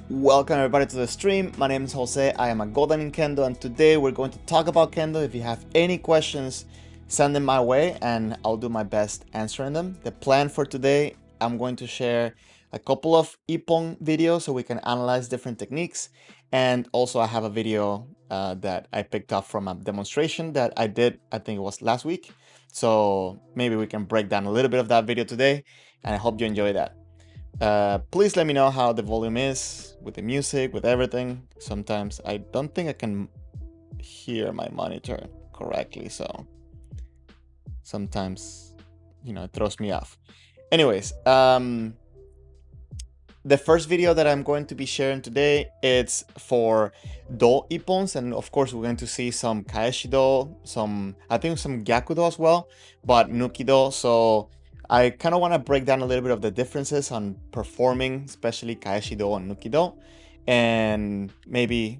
Welcome everybody to the stream. My name is Jose. I am a Golden in Kendo, and today we're going to talk about Kendo. If you have any questions, send them my way and I'll do my best answering them. The plan for today, I'm going to share a couple of Ippon videos so we can analyze different techniques. And also I have a video that I picked up from a demonstration that I did, I think it was last week. So maybe we can break down a little bit of that video today, and I hope you enjoy that. Please let me know how the volume is with the music, with everything. Sometimes I don't think I can hear my monitor correctly, so sometimes, it throws me off. Anyways, the first video that I'm going to be sharing today, it's for Do Ippons, and of course we're going to see some Kaeshi Do, I think some Gyaku Do as well, but Nuki Do. So I kind of want to break down a little bit of the differences on performing, especially Kaeshi Do and Nuki Do, and maybe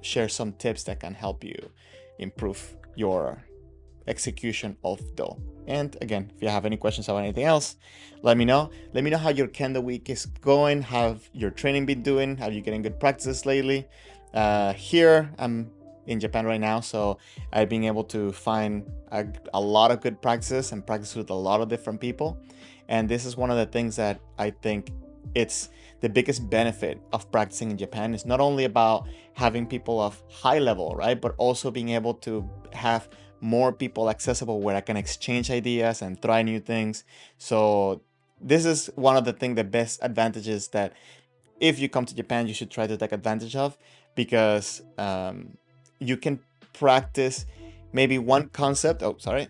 share some tips that can help you improve your execution of Do. And again, if you have any questions about anything else, let me know. Let me know how your Kendo week is going, how your training been doing, how you getting good practices lately. Here, I'm in Japan right now, so I've been able to find a lot of good practices and practice with a lot of different people. And this is one of the things that I think it's the biggest benefit of practicing in Japan. Is not only about having people of high level, right, but also being able to have more people accessible where I can exchange ideas and try new things. So this is one of the best advantages that if you come to Japan, you should try to take advantage of, because you can practice maybe one concept.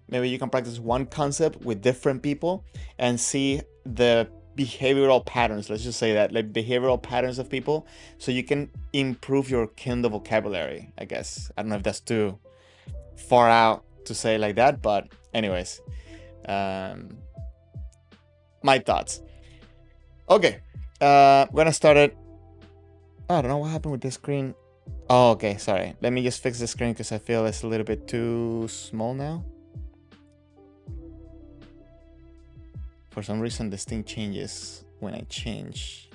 Maybe you can practice one concept with different people and see the behavioral patterns. Let's just say that, like behavioral patterns of people, so you can improve your Kendo vocabulary. I guess I don't know if that's too far out to say like that, but anyways, my thoughts. Okay, I'm gonna start it. I don't know what happened with this screen. Oh, okay, sorry. Let me just fix the screen because I feel it's a little bit too small now. For some reason, this thing changes when I change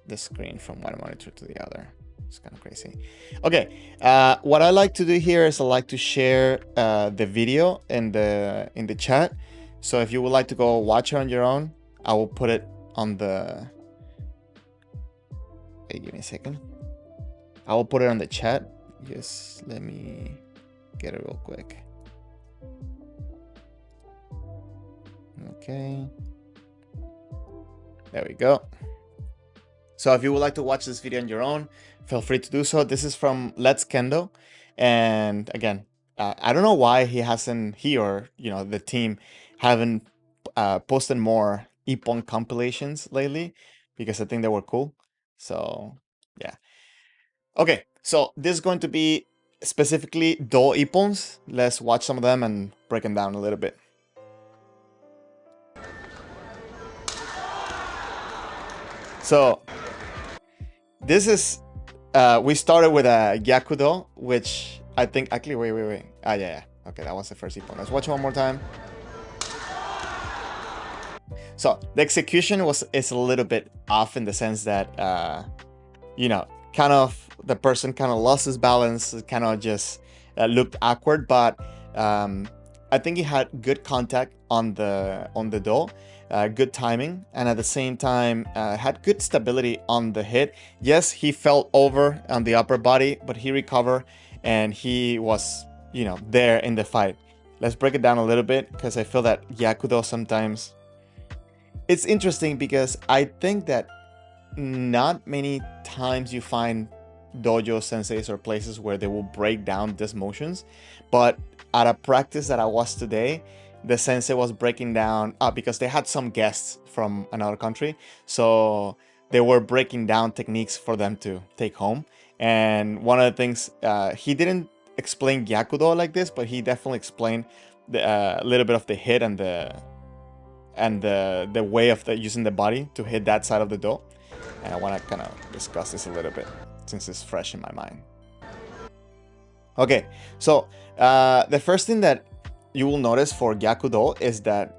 the screen from one monitor to the other. It's kind of crazy. Okay, what I like to do here is I like to share the video in the chat. So if you would like to go watch it on your own, I will put it on the... Wait, give me a second. I will put it on the chat. Just let me get it real quick. Okay. There we go. So if you would like to watch this video on your own, feel free to do so. This is from Let's Kendo. And again, I don't know why he or the team haven't posted more Ippon compilations lately, because I think they were cool. So yeah. Okay, so this is going to be specifically Do Ippons. Let's watch some of them and break them down a little bit. So this is, we started with a Gyakudo, which I think, actually, wait. Yeah. Okay, that was the first Ippon. Let's watch it one more time. So the execution is a little bit off in the sense that, kind of the person kind of lost his balance, kind of just looked awkward, but I think he had good contact on the Do. Good timing, and at the same time had good stability on the hit. Yes, he fell over on the upper body, but he recovered and he was, there in the fight. Let's break it down a little bit, because I feel that Gyakudo sometimes... It's interesting because I think that not many times you find dojo senseis or places where they will break down these motions, but at a practice that I was today, the sensei was breaking down because they had some guests from another country, so they were breaking down techniques for them to take home. And one of the things, he didn't explain Gyakudo like this, but he definitely explained a little bit of the hit and the way of using the body to hit that side of the Do. And I want to kind of discuss this a little bit since it's fresh in my mind. Okay, so the first thing that you will notice for Gyakudo is that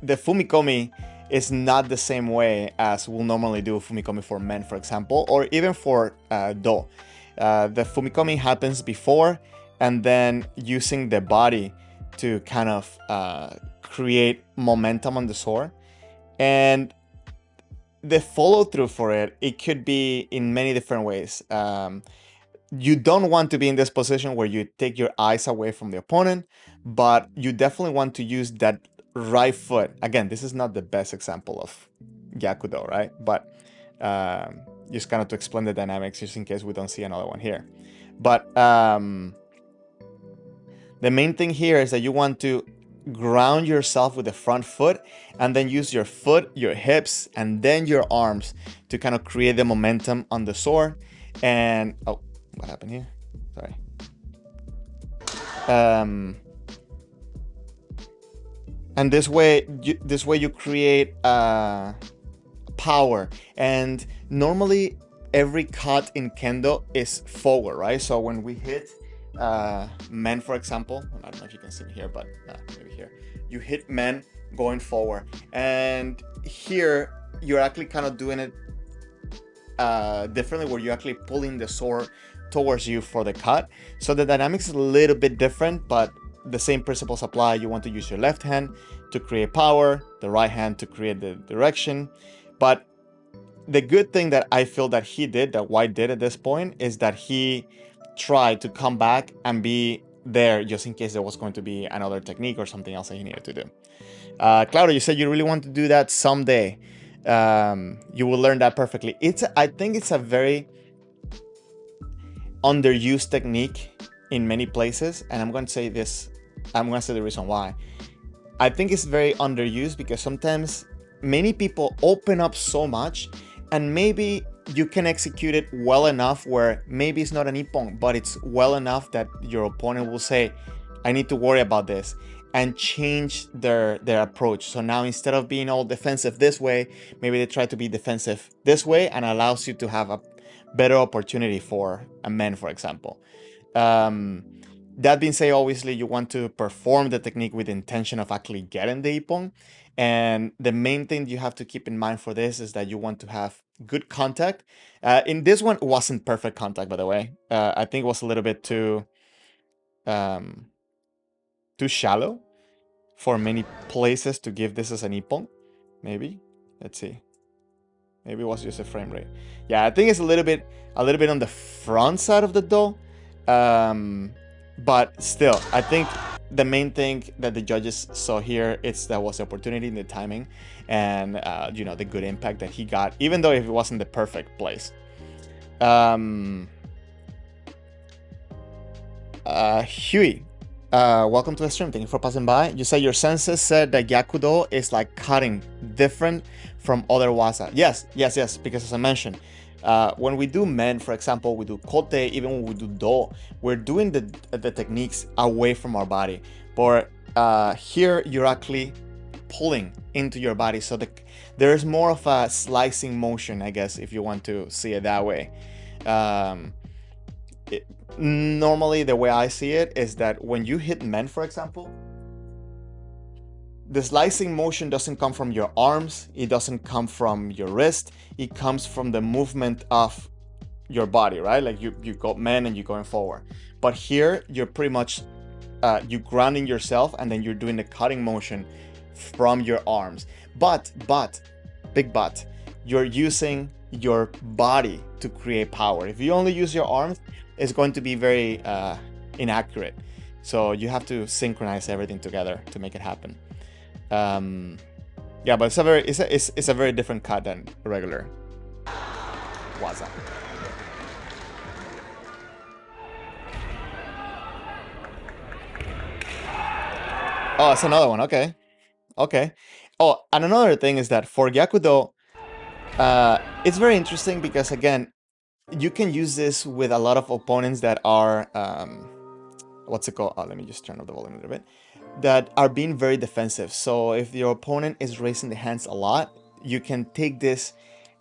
the Fumikomi is not the same way as we'll normally do Fumikomi for men, for example, or even for Do. The Fumikomi happens before, and then using the body to kind of create momentum on the sword. And the follow through for it, it could be in many different ways. You don't want to be in this position where you take your eyes away from the opponent, but you definitely want to use that right foot. Again, this is not the best example of Gyakudo, right? But just kind of to explain the dynamics, just in case we don't see another one here. But the main thing here is that you want to ground yourself with the front foot and then use your foot, your hips, and then your arms to kind of create the momentum on the sword. And oh, what happened here? Sorry. And this way you create power. And normally every cut in Kendo is forward, right? So when we hit men, for example, I don't know if you can see me here, but maybe here, you hit men going forward, and here you're actually kind of doing it differently, where you're actually pulling the sword towards you for the cut. So the dynamics is a little bit different, but the same principles apply. You want to use your left hand to create power, the right hand to create the direction. But the good thing that I feel that he did, that White did at this point, is that he tried to come back and be there just in case there was going to be another technique or something else that he needed to do. Claudio, you said you really want to do that someday. You will learn that perfectly. I think it's a very underused technique in many places, and I'm going to say this. I'm going to say the reason why. I think it's very underused because sometimes many people open up so much, and maybe you can execute it well enough where maybe it's not an ippon, but it's well enough that your opponent will say, I need to worry about this, and change their approach. So now instead of being all defensive this way, maybe they try to be defensive this way, and allows you to have a better opportunity for a man, for example. That being said, obviously you want to perform the technique with the intention of actually getting the ippon. And the main thing you have to keep in mind for this is that you want to have good contact. In this one, it wasn't perfect contact, by the way. I think it was a little bit too shallow for many places to give this as an ippon. Maybe. Let's see. Maybe it was just a frame rate. Yeah, I think it's a little bit on the front side of the do. But still, I think the main thing that the judges saw here is that was the opportunity and the timing, and the good impact that he got, even though if it wasn't the perfect place. Huey, welcome to the stream. Thank you for passing by. You said your senses said that Gyakudo is like cutting different from other waza. Yes, because as I mentioned, when we do men, for example, we do kote, even when we do do, we're doing the techniques away from our body. But here you're actually pulling into your body, so there's more of a slicing motion, I guess, if you want to see it that way. Normally, the way I see it is that when you hit men, for example, the slicing motion doesn't come from your arms, it doesn't come from your wrist, it comes from the movement of your body, right? Like you go men and you're going forward. But here, you're pretty much, you grounding yourself, and then you're doing the cutting motion from your arms. But, big but, you're using your body to create power. If you only use your arms, it's going to be very inaccurate. So you have to synchronize everything together to make it happen. Yeah, but it's a very different cut than regular waza. Oh, it's another one. Okay. Oh, and another thing is that for Gyakudo, it's very interesting because, again, you can use this with a lot of opponents that are what's it called? Oh, let me just turn up the volume a little bit. That are being very defensive. So if your opponent is raising the hands a lot, you can take this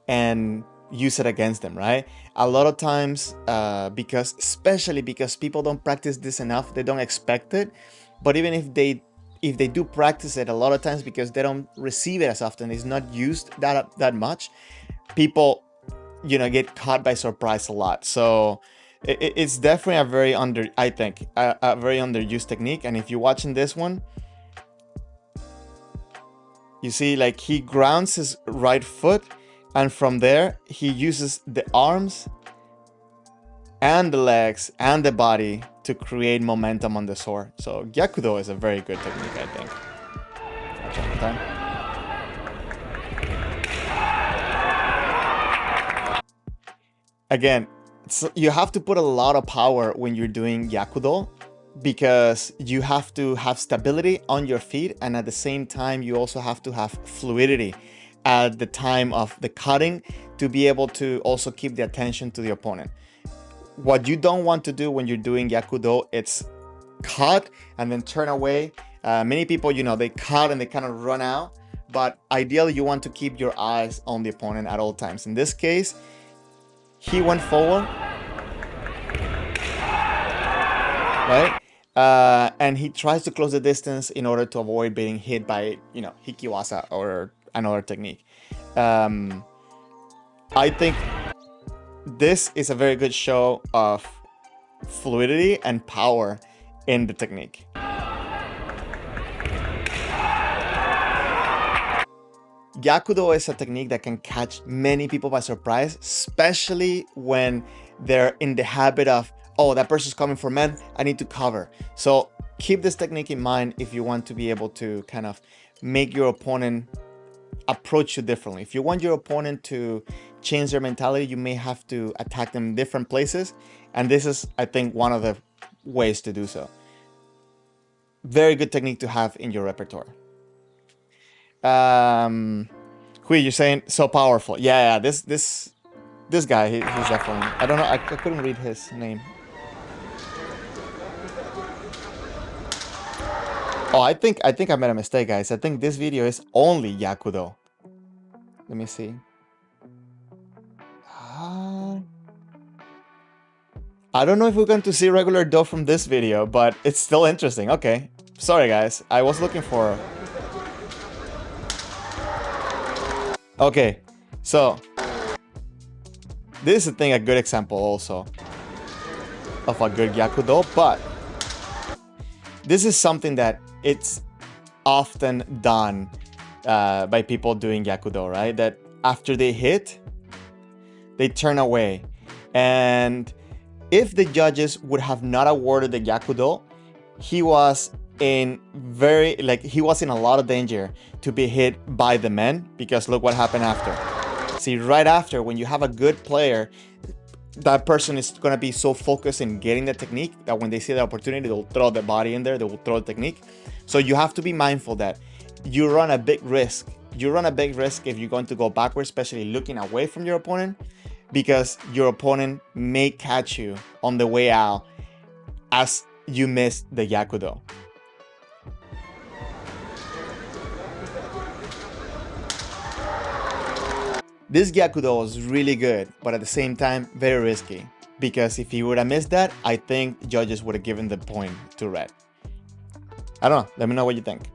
and use it against them, right? A lot of times, especially because people don't practice this enough, they don't expect it. But even if they do practice it a lot of times, because they don't receive it as often, it's not used that much, people, get caught by surprise a lot. So it's definitely a very I think a very underused technique. And if you're watching this one, you see, like, he grounds his right foot, and from there he uses the arms and the legs and the body to create momentum on the sword. So Gyakudo is a very good technique, I think. Watch one more time. Again, you have to put a lot of power when you're doing Gyakudo, because you have to have stability on your feet, and at the same time you also have to have fluidity at the time of the cutting to be able to also keep the attention to the opponent. What you don't want to do when you're doing Gyakudo, it's cut and then turn away. Many people, they cut and they kind of run out, but ideally you want to keep your eyes on the opponent at all times. In this case, he went forward, right? And he tries to close the distance in order to avoid being hit by, Hikiwasa or another technique. I think this is a very good show of fluidity and power in the technique. Gyakudo is a technique that can catch many people by surprise, especially when they're in the habit of, oh, that person's coming for men, I need to cover. So keep this technique in mind if you want to be able to kind of make your opponent approach you differently. If you want your opponent to change their mentality, you may have to attack them in different places. And this is, I think, one of the ways to do so. Very good technique to have in your repertoire. Hui, you're saying so powerful. Yeah, this guy, he's definitely, I don't know, I couldn't read his name. Oh, I think I made a mistake, guys. I think this video is only Gyakudo. Let me see. I don't know if we're going to see regular Do from this video, but it's still interesting. Okay. Sorry, guys. I was looking for... Okay. So, this is, I think, a good example also of a good Gyakudo, but this is something that it's often done by people doing Gyakudo, right? That after they hit, they turn away. And if the judges would have not awarded the Gyakudo, he was in a lot of danger to be hit by the men, because look what happened after. See, right after, when you have a good player, that person is going to be so focused in getting the technique that when they see the opportunity, they'll throw the body in there, they will throw the technique. So you have to be mindful that you run a big risk. You run a big risk if you're going to go backwards, especially looking away from your opponent, because your opponent may catch you on the way out as you miss the Gyakudo. This Gyakudo was really good, but at the same time, very risky. Because if he would have missed that, I think the judges would have given the point to Red. I don't know. Let me know what you think.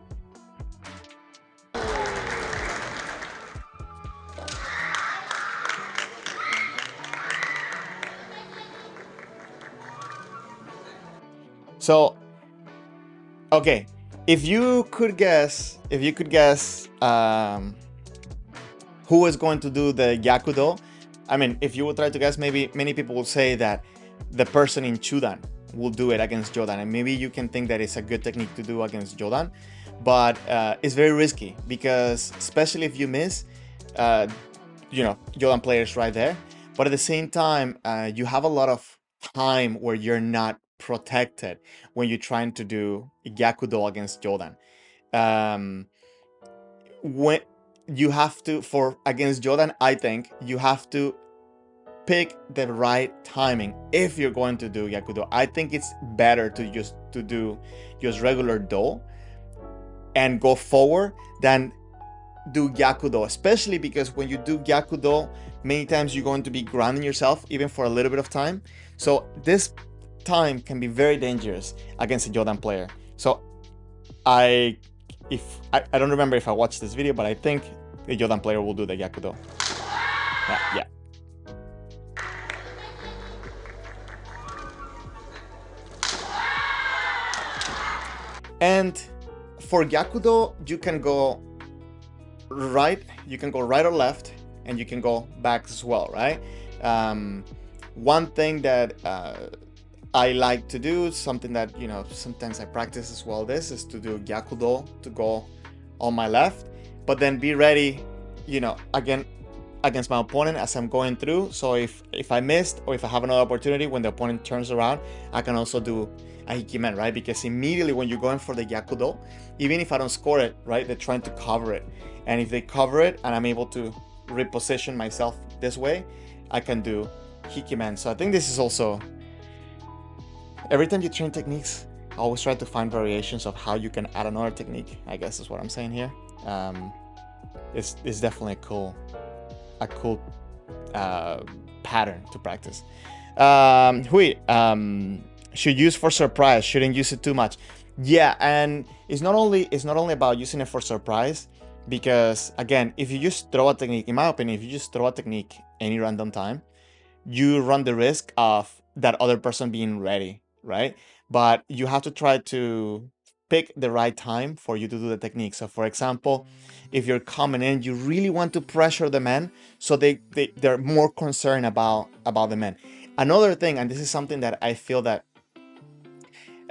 So, okay. If you could guess, who is going to do the Gyakudo? I mean, if you would try to guess, maybe many people will say that the person in Chudan will do it against Jodan, and maybe you can think that it's a good technique to do against Jodan, but it's very risky, because especially if you miss, Jodan players right there, but at the same time, you have a lot of time where you're not protected when you're trying to do Gyakudo against Jodan. When you have to, against Jodan, I think you have to pick the right timing if you're going to do Gyakudo. I think it's better to do regular Do and go forward than do Gyakudo, especially because when you do Gyakudo, many times you're going to be grounding yourself even for a little bit of time. So this time can be very dangerous against a Jodan player. So I don't remember if I watched this video, but I think the Jordan player will do the Gyakudo. Yeah. And for Gyakudo, you can go right or left, and you can go back as well, right? One thing that I like to do, something that, you know, sometimes I practice as well, this is to do Gyakudo to go on my left, but then be ready, you know, again against my opponent as I'm going through. So if I missed, or if I have another opportunity when the opponent turns around, I can also do a Hikimen, right? Because immediately when you're going for the Gyakudo, even if I don't score it, right, they're trying to cover it. And if they cover it and I'm able to reposition myself this way, I can do Hikimen. So I think this is also, every time you train techniques, I always try to find variations of how you can add another technique, I guess is what I'm saying here. It's definitely a cool pattern to practice. Should use for surprise, shouldn't use it too much. Yeah, and it's not only about using it for surprise, because again, if you just throw a technique, in my opinion, if you just throw a technique any random time, you run the risk of that other person being ready, right? But you have to try to pick the right time for you to do the technique. So for example, if you're coming in, you really want to pressure the man, so they're more concerned about the man. Another thing, and this is something that I feel that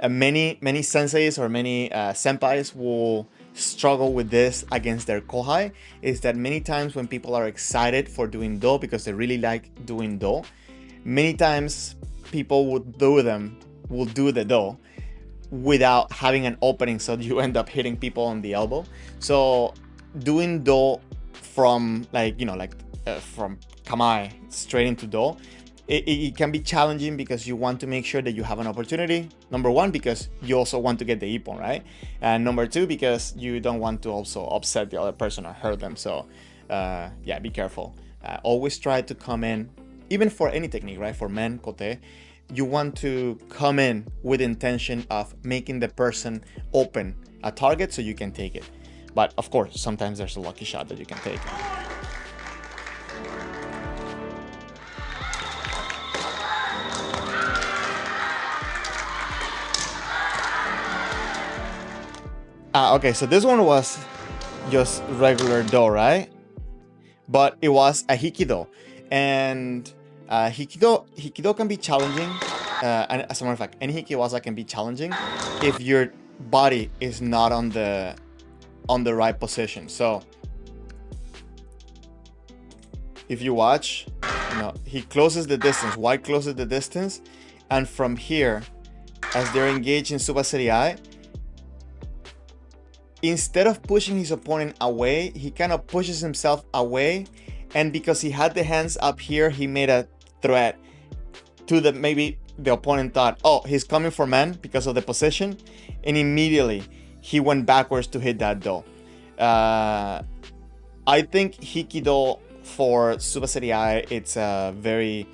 many senseis or many senpais will struggle with this against their kohai, is that many times when people are excited for doing do because they really like doing do, many times people will do the do without having an opening, so you end up hitting people on the elbow. So doing do from from kamae straight into do, it can be challenging because you want to make sure that you have an opportunity. Number one, because you also want to get the ippon, right? And number two, because you don't want to also upset the other person or hurt them. So yeah, be careful. Always try to come in, even for any technique, right? For men, kote, you want to come in with intention of making the person open a target so you can take it. But of course, sometimes there's a lucky shot that you can take. Okay, so this one was just regular do, right? But it was a hikido, and hikido can be challenging. And as a matter of fact, any hikiwaza can be challenging if your body is not on the right position. So if you watch, he closes the distance. White closes the distance, and from here, as they're engaged in Subaseri, instead of pushing his opponent away, he kind of pushes himself away, and because he had the hands up here, he made a threat to maybe the opponent thought, oh, he's coming for man because of the position, and immediately he went backwards to hit that do. I think Hikido for Subaseri, it's a very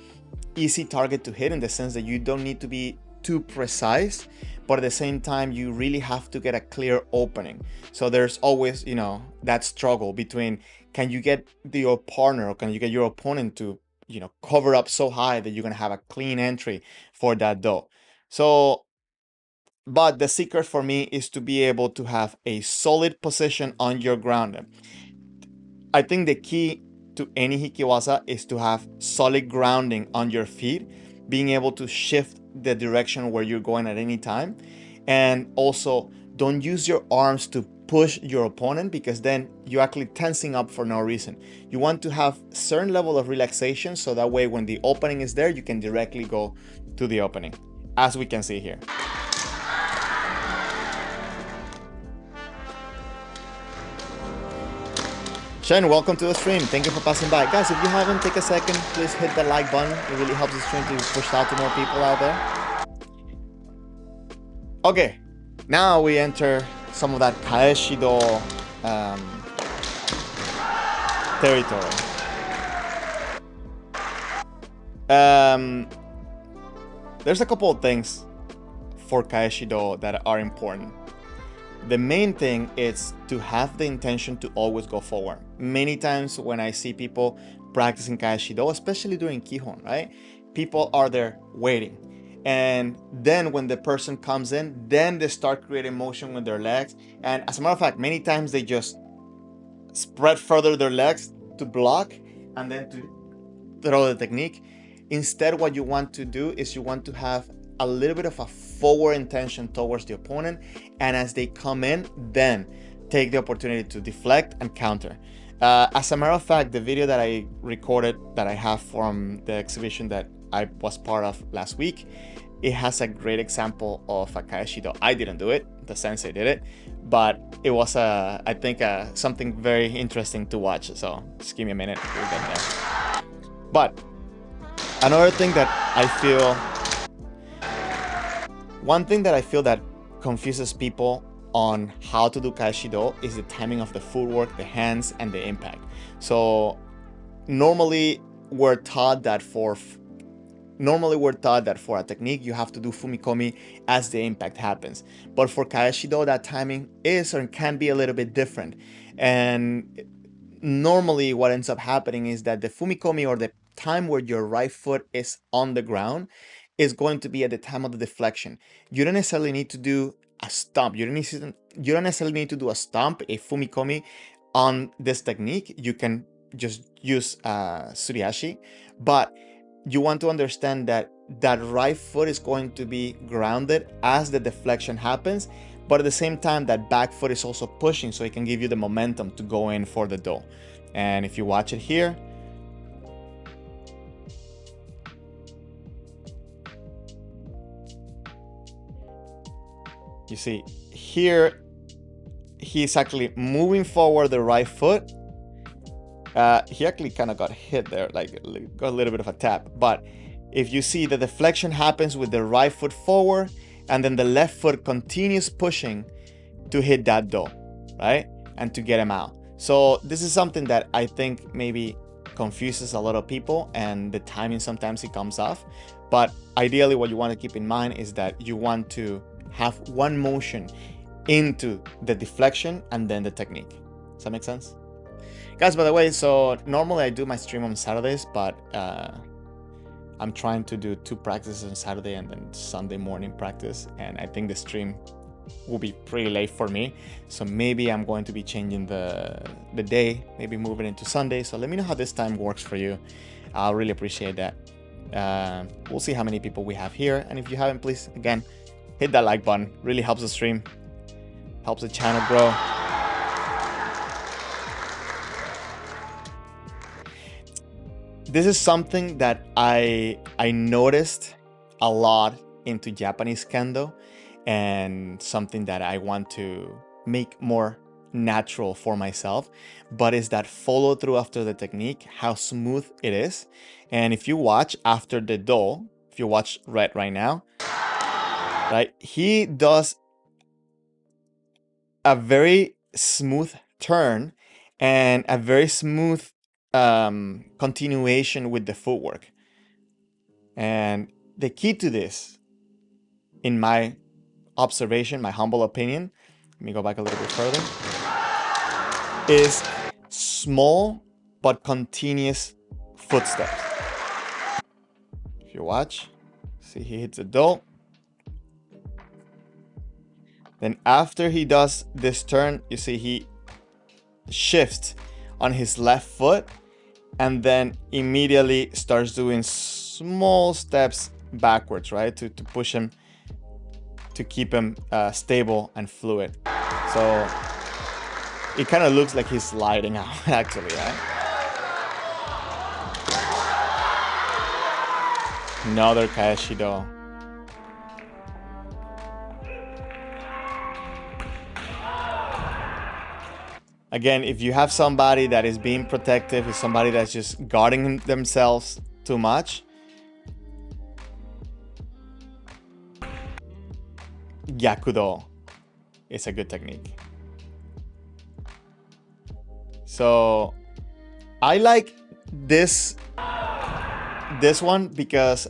easy target to hit in the sense that you don't need to be too precise, but at the same time, you really have to get a clear opening. So there's always, that struggle between, can you get your partner or can you get your opponent to, cover up so high that you're going to have a clean entry for that do. So, but the secret for me is to be able to have a solid position on your ground. I think the key to any hikiwaza is to have solid grounding on your feet, being able to shift the direction where you're going at any time. And also, don't use your arms to push your opponent, because then you're actually tensing up for no reason. You want to have a certain level of relaxation, so that way when the opening is there, you can directly go to the opening, as we can see here. Shen, welcome to the stream. Thank you for passing by. Guys, if you haven't, take a second, please hit the like button. It really helps the stream to push out to more people out there. Okay, now we enter some of that Kaeshido territory. There's a couple of things for Kaeshido that are important. The main thing is to have the intention to always go forward. Many times when I see people practicing Kaishido, especially during Kihon, right? People are there waiting. And then when the person comes in, then they start creating motion with their legs. And as a matter of fact, many times they just spread further their legs to block and then to throw the technique. Instead, what you want to do is you want to have a little bit of a forward intention towards the opponent, and as they come in, then take the opportunity to deflect and counter. As a matter of fact, the video that I recorded that I have from the exhibition that I was part of last week, it has a great example of a Kaishido. I didn't do it, the sensei did it, but it was I think something very interesting to watch. So just give me a minute, we'll get there. But another thing that I feel, one thing that I feel that confuses people on how to do Kaishido is the timing of the footwork, the hands, and the impact. So normally we're taught that for a technique you have to do fumikomi as the impact happens. But for Kaishido, that timing is or can be a little bit different. And normally what ends up happening is that the fumikomi, or the time where your right foot is on the ground, is going to be at the time of the deflection. You don't necessarily need to do a stomp. You don't necessarily need to do a stomp, a fumikomi on this technique. You can just use suriashi, but you want to understand that that right foot is going to be grounded as the deflection happens, but at the same time that back foot is also pushing, so it can give you the momentum to go in for the do. And if you watch it here, you see here he's actually moving forward the right foot. He actually kind of got hit there, like got a little bit of a tap. But if you see, the deflection happens with the right foot forward, and then the left foot continues pushing to hit that do, right? And to get him out. So this is something that I think maybe confuses a lot of people, and the timing sometimes it comes off. But ideally what you want to keep in mind is that you want to have one motion into the deflection and then the technique. Does that make sense? Guys, by the way, so normally I do my stream on Saturdays, but I'm trying to do 2 practices on Saturday and then Sunday morning practice, and I think the stream will be pretty late for me, so maybe I'm going to be changing the day, maybe moving into Sunday. So let me know how this time works for you. I'll really appreciate that. We'll see how many people we have here, and if you haven't, please again hit that like button. Really helps the stream, helps the channel grow. This is something that I noticed a lot into Japanese Kendo, and something that I want to make more natural for myself, but is that follow through after the technique, how smooth it is. And if you watch after the do, if you watch Red right now, right, he does a very smooth turn and a very smooth continuation with the footwork. And the key to this, in my observation, my humble opinion, let me go back a little bit further, is small but continuous footsteps. If you watch, see he hits a do. Then after he does this turn, you see he shifts on his left foot and then immediately starts doing small steps backwards, right? To push him, to keep him stable and fluid. So it kind of looks like he's sliding out actually, right? Another Kaishido. Again, if you have somebody that is being protective, if somebody that's just guarding themselves too much, Gyakudo is a good technique. So I like this one because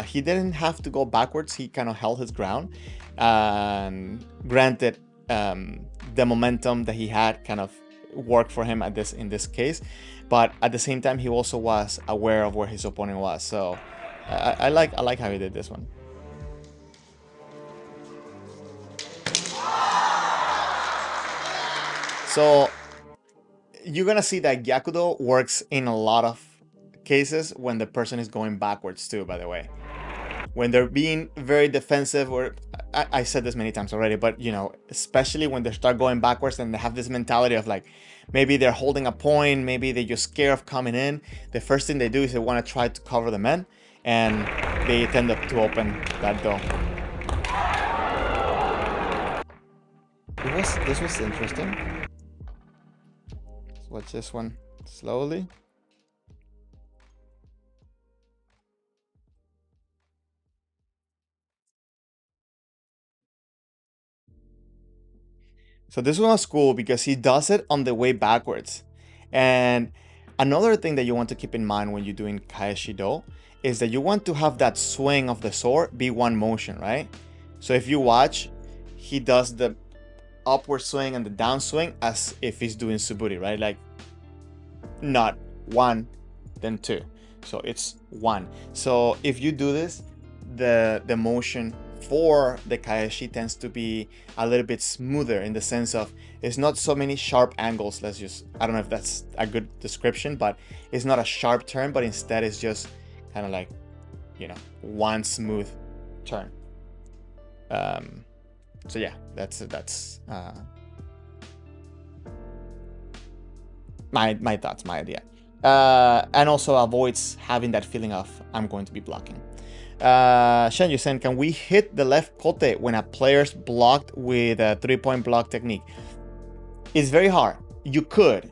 he didn't have to go backwards. He kind of held his ground. And granted, the momentum that he had kind of worked for him in this case, but at the same time he also was aware of where his opponent was. So I like how he did this one. So you're gonna see that Gyakudo works in a lot of cases when the person is going backwards too, by the way. When they're being very defensive, or I said this many times already, but you know, especially when they start going backwards and they have this mentality of like, maybe they're holding a point, maybe they're just scared of coming in. The first thing they do is they want to try to cover the men, and they tend to open that door. This was interesting. Let's watch this one slowly. So this one was cool because he does it on the way backwards. And another thing that you want to keep in mind when you're doing Kaeshido is that you want to have that swing of the sword be one motion, right? So if you watch, he does the upward swing and the down swing as if he's doing Suburi, right? Like not one, then two. So it's one. So if you do this, the motion for the Kaeshi tends to be a little bit smoother in the sense of it's not so many sharp angles. Let's just, I don't know if that's a good description, but it's not a sharp turn, but instead it's just kind of like, you know, one smooth turn. So yeah, that's my thoughts, my idea. And also avoids having that feeling of I'm going to be blocking. Shen Yusen, can we hit the left kote when a player's blocked with a 3-point block technique? It's very hard. You could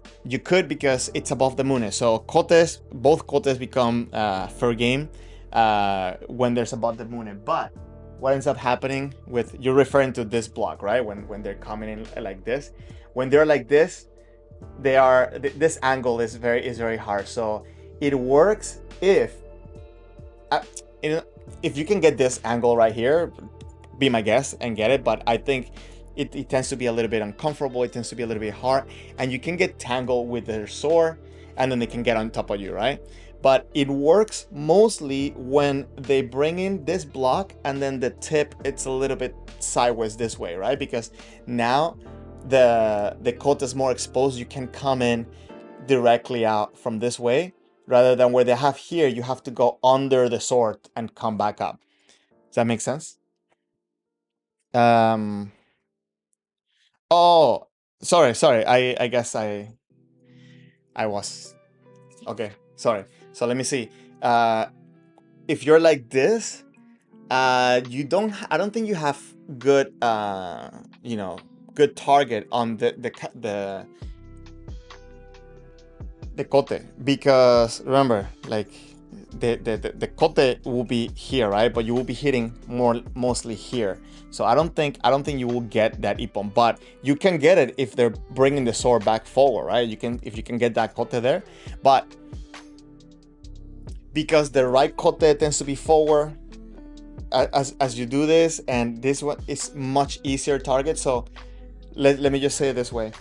because it's above the mune. So kotes, both kotes become fair game when there's above the mune. But what ends up happening with, you're referring to this block, right? When they're coming in like this, when they're like this, this angle is very hard. So it works if you can get this angle right here, be my guest and get it. But I think it tends to be a little bit uncomfortable. It tends to be a little bit hard, and you can get tangled with their sword, and then they can get on top of you, right? But it works mostly when they bring in this block and then the tip, it's a little bit sideways this way, right? Because now the coat is more exposed. You can come in directly out from this way, rather than where they have here, you have to go under the sword and come back up. Does that make sense? Oh, sorry. I guess I was okay. Sorry. So let me see. If you're like this, I don't think you have good good target on the kote, because remember, like the kote will be here, right? But you will be hitting mostly here. So I don't think you will get that ippon, but you can get it if they're bringing the sword back forward, right? If you can get that kote there, but because the right kote tends to be forward as you do this, and this one is much easier target. So let me just say it this way.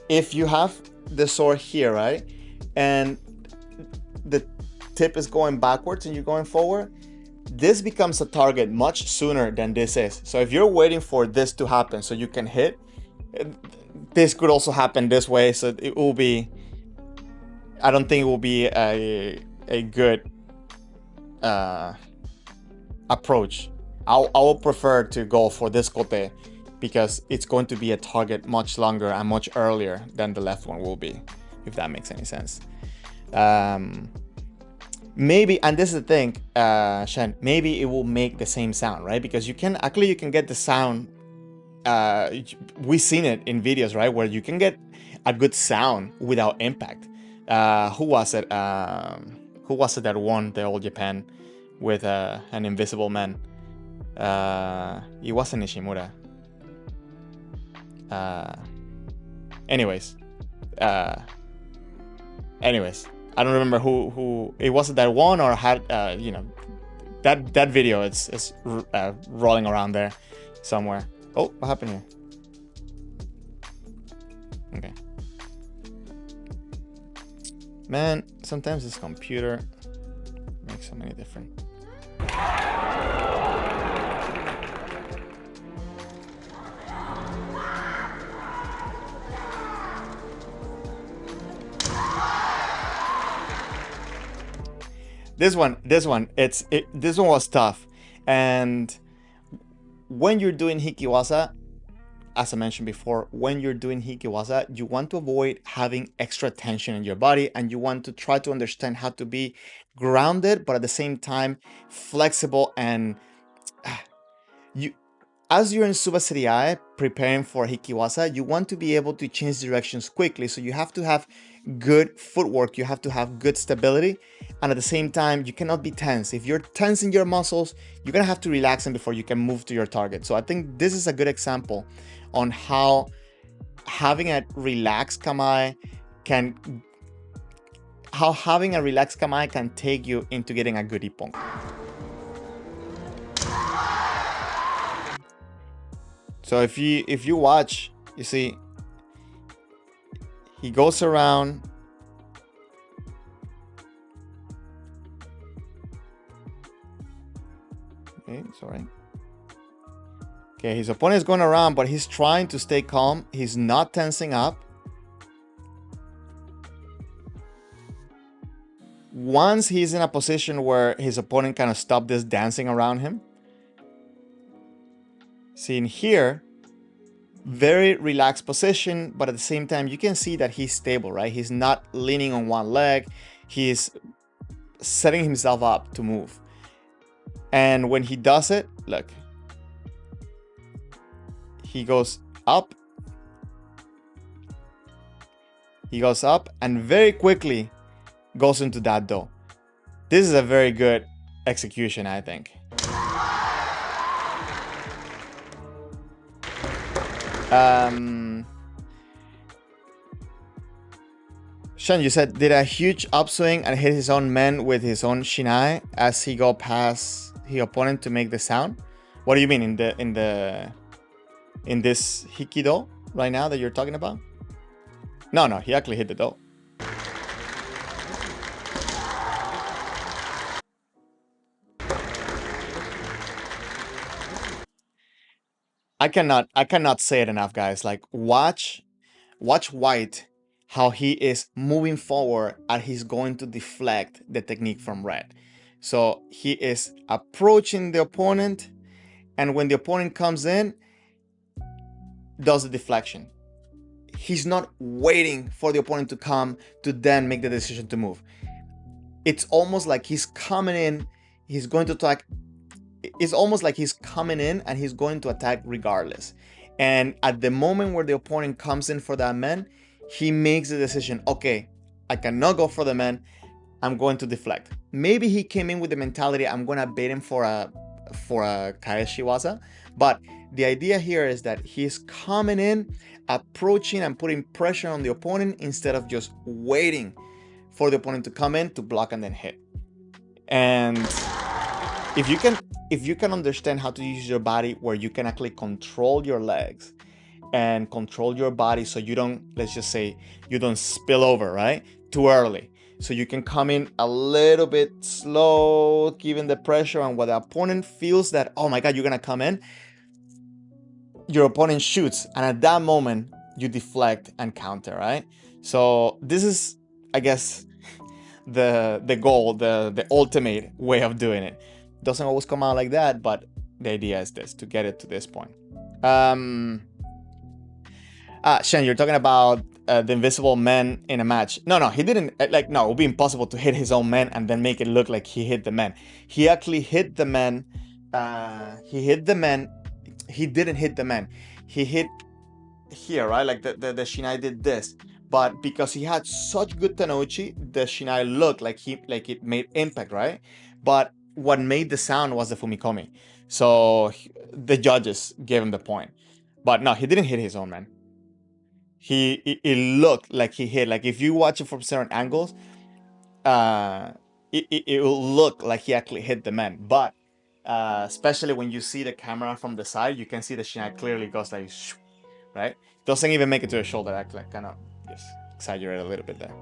If you have the sword here, right, and the tip is going backwards and you're going forward, this becomes a target much sooner than this is. So if you're waiting for this to happen so you can hit, this could also happen this way. So it will be, I don't think it will be a good approach. I will prefer to go for this kote, because it's going to be a target much longer and much earlier than the left one will be, if that makes any sense. Maybe, and this is the thing, Shen, maybe it will make the same sound, right? Because you can get the sound, we've seen it in videos, right, where you can get a good sound without impact. Who was it that won the All Japan with an invisible man? It wasn't Nishimura. Anyways, I don't remember who it was that won or had. That video it's rolling around there somewhere. Oh, what happened here? Okay. Man, sometimes this computer makes so many different. This one, this one was tough. And when you're doing hikiwasa, as I mentioned before, when you're doing hikiwasa, you want to avoid having extra tension in your body, and you want to try to understand how to be grounded, but at the same time flexible. And you, as you're in Subasirai preparing for hikiwasa, you want to be able to change directions quickly. So you have to have good footwork, you have to have good stability, and at the same time, you cannot be tense. If you're tensing your muscles, you're gonna have to relax them before you can move to your target. So I think this is a good example on how having a relaxed kamae can take you into getting a good ippon. So if you watch, you see he goes around. Okay, sorry. Okay, his opponent is going around, but he's trying to stay calm. He's not tensing up. Once he's in a position where his opponent kind of stopped this dancing around him. See in here, very relaxed position, but at the same time, you can see that he's stable, right? He's not leaning on one leg. He's setting himself up to move. And when he does it, look, he goes up. He goes up and very quickly goes into that do. This is a very good execution, I think. Shen, you said did a huge upswing and hit his own men with his own shinai as he go past his opponent to make the sound. What do you mean in this hikido right now that you're talking about? No, he actually hit the do. I cannot say it enough, guys. Like watch White, how he is moving forward and he's going to deflect the technique from red. So he is approaching the opponent, and when the opponent comes in, does the deflection. He's not waiting for the opponent to come to then make the decision to move. It's almost like he's coming in, he's going to attack. It's almost like he's coming in and he's going to attack regardless. And at the moment where the opponent comes in for that man, he makes the decision, okay, I cannot go for the man, I'm going to deflect. Maybe he came in with the mentality, I'm going to bait him for a kaeshiwaza, but the idea here is that he's coming in, approaching and putting pressure on the opponent instead of just waiting for the opponent to come in to block and then hit. And if you can understand how to use your body where you can actually control your legs and control your body so you don't, let's just say, you don't spill over, right? Too early. So you can come in a little bit slow, giving the pressure, and when the opponent feels that, oh my God, you're gonna come in, your opponent shoots, and at that moment, you deflect and counter, right? So this is, I guess, the goal, the ultimate way of doing it. Doesn't always come out like that, but the idea is this, to get it to this point. Shen, you're talking about the invisible man in a match. No, he didn't. No, it would be impossible to hit his own man and then make it look like he hit the man. He actually hit the man. He hit the man. He didn't hit the man. He hit here, right? Like the Shinai did this. But because he had such good Tenouchi, the Shinai looked like it made impact, right? But what made the sound was the Fumikomi. So the judges gave him the point. But no, he didn't hit his own man. It looked like he hit. Like if you watch it from certain angles, it will look like he actually hit the man. But especially when you see the camera from the side, you can see the shin clearly goes like, right? Doesn't even make it to the shoulder. I like kind of just exaggerate a little bit there.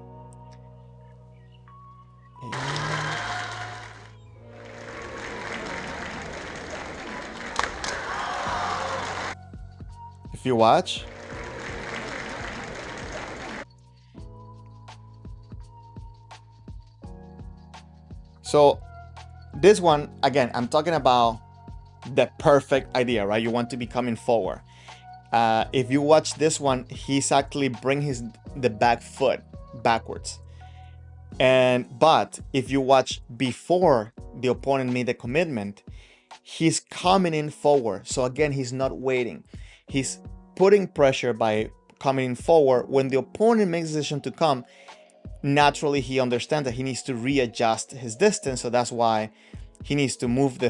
If you watch, so this one again, I'm talking about the perfect idea, right? You want to be coming forward. If you watch this one, he's actually bring the back foot backwards. But if you watch before the opponent made the commitment, he's coming in forward. So again, he's not waiting. He's putting pressure by coming in forward. When the opponent makes the decision to come, naturally he understands that he needs to readjust his distance. So that's why he needs to move the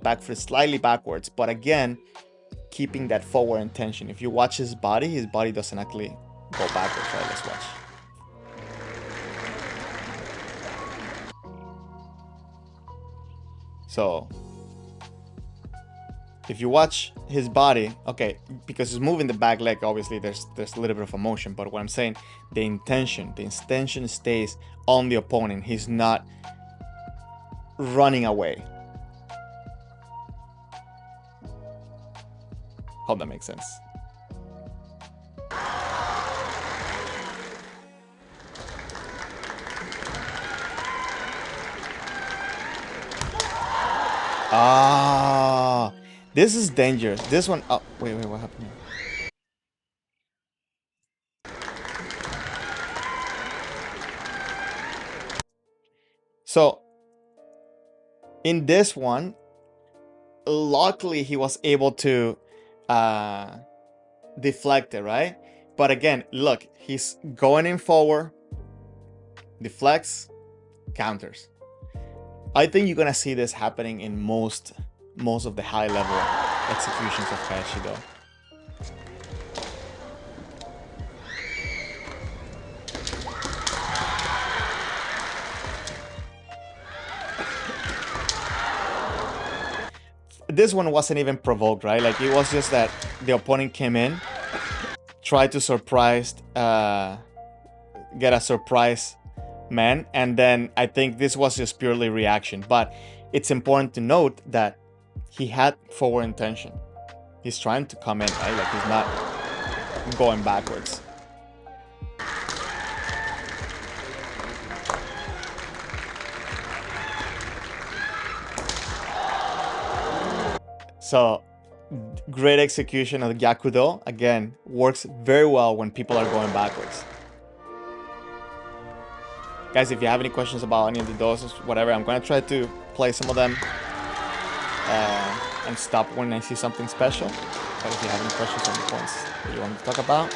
back foot slightly backwards. But again, keeping that forward intention. If you watch his body doesn't actually go backwards, right? Let's watch. So if you watch his body, okay, because he's moving the back leg, obviously there's a little bit of a motion, but what I'm saying, the intention stays on the opponent. He's not running away. Hope that makes sense. Ah, this is dangerous. This one, oh, wait, what happened here? So, in this one, luckily he was able to deflect it, right? But again, look, he's going in forward, deflects, counters. I think you're gonna see this happening in most of the high level executions of Kaishido. This one wasn't even provoked, right? Like it was just that the opponent came in, tried to get a surprise man, and then I think this was just purely reaction. But it's important to note that he had forward intention. He's trying to come in, right? Like he's not going backwards. So great execution of the Gyakudo. Again, works very well when people are going backwards. Guys, if you have any questions about any of the doses, whatever, I'm going to try to play some of them and stop when I see something special. But if you have any questions or any points that you want to talk about,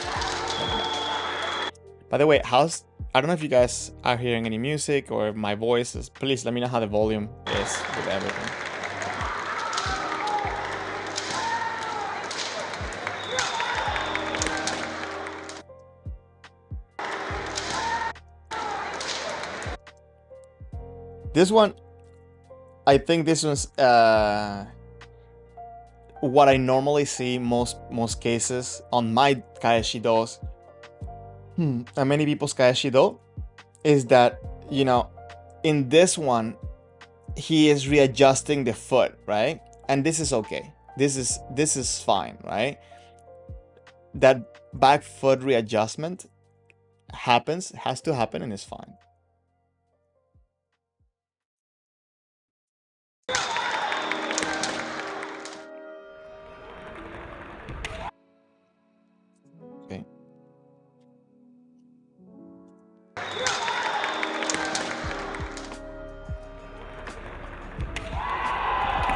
let me know. By the way, I don't know if you guys are hearing any music or my voice is, please let me know how the volume is with everything. This one, I think this one's what I normally see most cases on my Kaeshidos and many people's Kaeshido is that, you know, in this one, he is readjusting the foot, right? And this is okay. This is fine, right? That back foot readjustment has to happen, and is fine. Okay.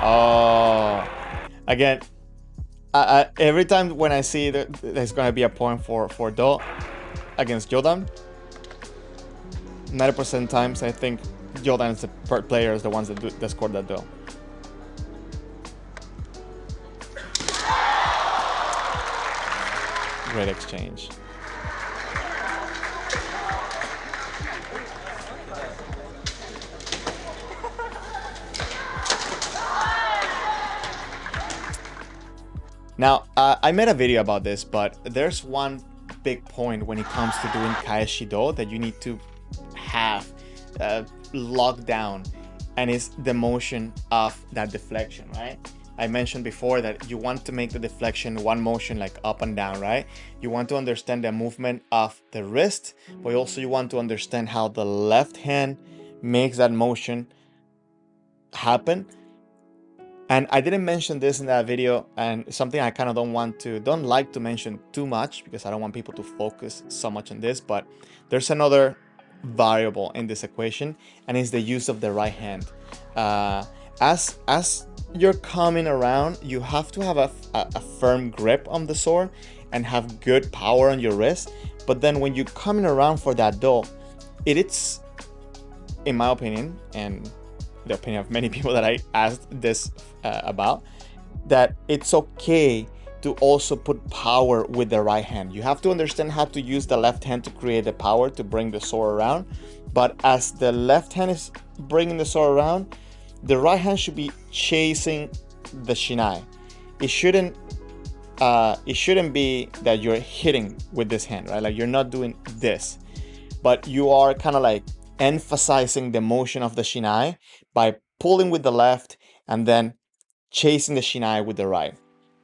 Oh, again, every time when I see that there's gonna be a point for Do against Jordan, 90% times I think Jordan is the player is the ones that scored that Do. Great exchange. Now, I made a video about this, but there's one big point when it comes to doing Kaeshi Do that you need to have locked down, and it's the motion of that deflection, right? I mentioned before that you want to make the deflection one motion, like up and down, right? You want to understand the movement of the wrist, but also you want to understand how the left hand makes that motion happen. And I didn't mention this in that video, and something I kind of don't like to mention too much because I don't want people to focus so much on this, but there's another variable in this equation, and it's the use of the right hand. As you're coming around, you have to have a firm grip on the sword and have good power on your wrist. But then when you're coming around for that do, it's, in my opinion, and the opinion of many people that I asked this about, that it's okay to also put power with the right hand. You have to understand how to use the left hand to create the power to bring the sword around, but as the left hand is bringing the sword around, the right hand should be chasing the shinai. It shouldn't be that you're hitting with this hand, right? Like, you're not doing this, but you are kind of like emphasizing the motion of the shinai by pulling with the left and then chasing the shinai with the right.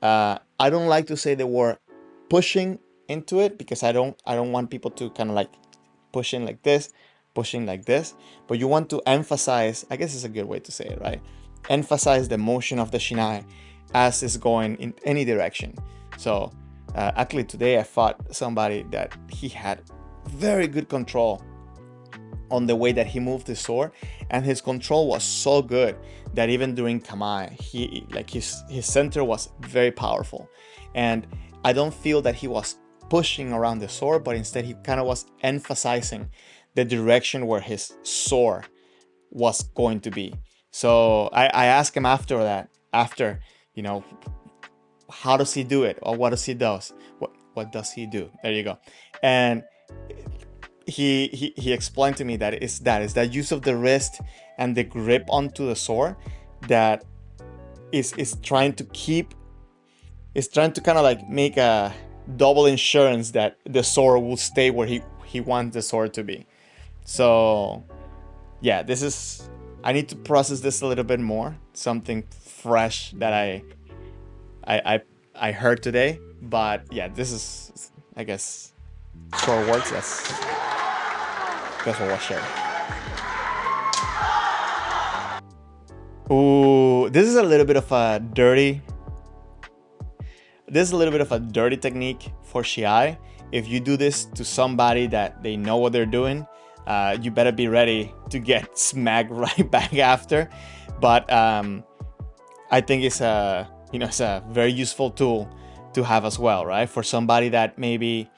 I don't like to say the word pushing into it because I don't want people to kind of like pushing like this, but you want to emphasize, I guess it's a good way to say it, right? Emphasize the motion of the shinai as it's going in any direction. So actually today I fought somebody that he had very good control on the way that he moved the sword, and his control was so good that even during Kamae, his center was very powerful. And I don't feel that he was pushing around the sword, but instead he kind of was emphasizing the direction where his sword was going to be. So I asked him after, how does he do it, or what does he do? What does he do? There you go. And he explained to me that it's that use of the wrist and the grip onto the sword that is trying to kind of like make a double insurance that the sword will stay where he wants the sword to be. So yeah, I need to process this a little bit more. Something fresh that I heard today. But yeah, this is, I guess, short words. That's what we'll share. Ooh, this is a little bit of a dirty technique for Shiai. If you do this to somebody that they know what they're doing, you better be ready to get smacked right back after. But I think it's a very useful tool to have as well, right? For somebody that maybe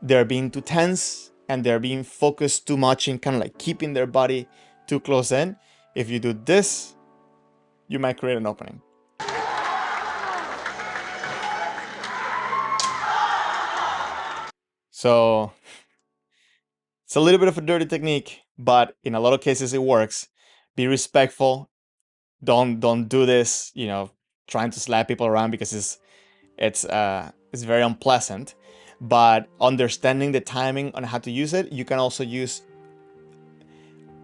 they're being too tense and they're being focused too much in kind of like keeping their body too close in. If you do this, you might create an opening. So it's a little bit of a dirty technique, but in a lot of cases it works. Be respectful. Don't do this, trying to slap people around, because it's very unpleasant. But understanding the timing on how to use it, you can also use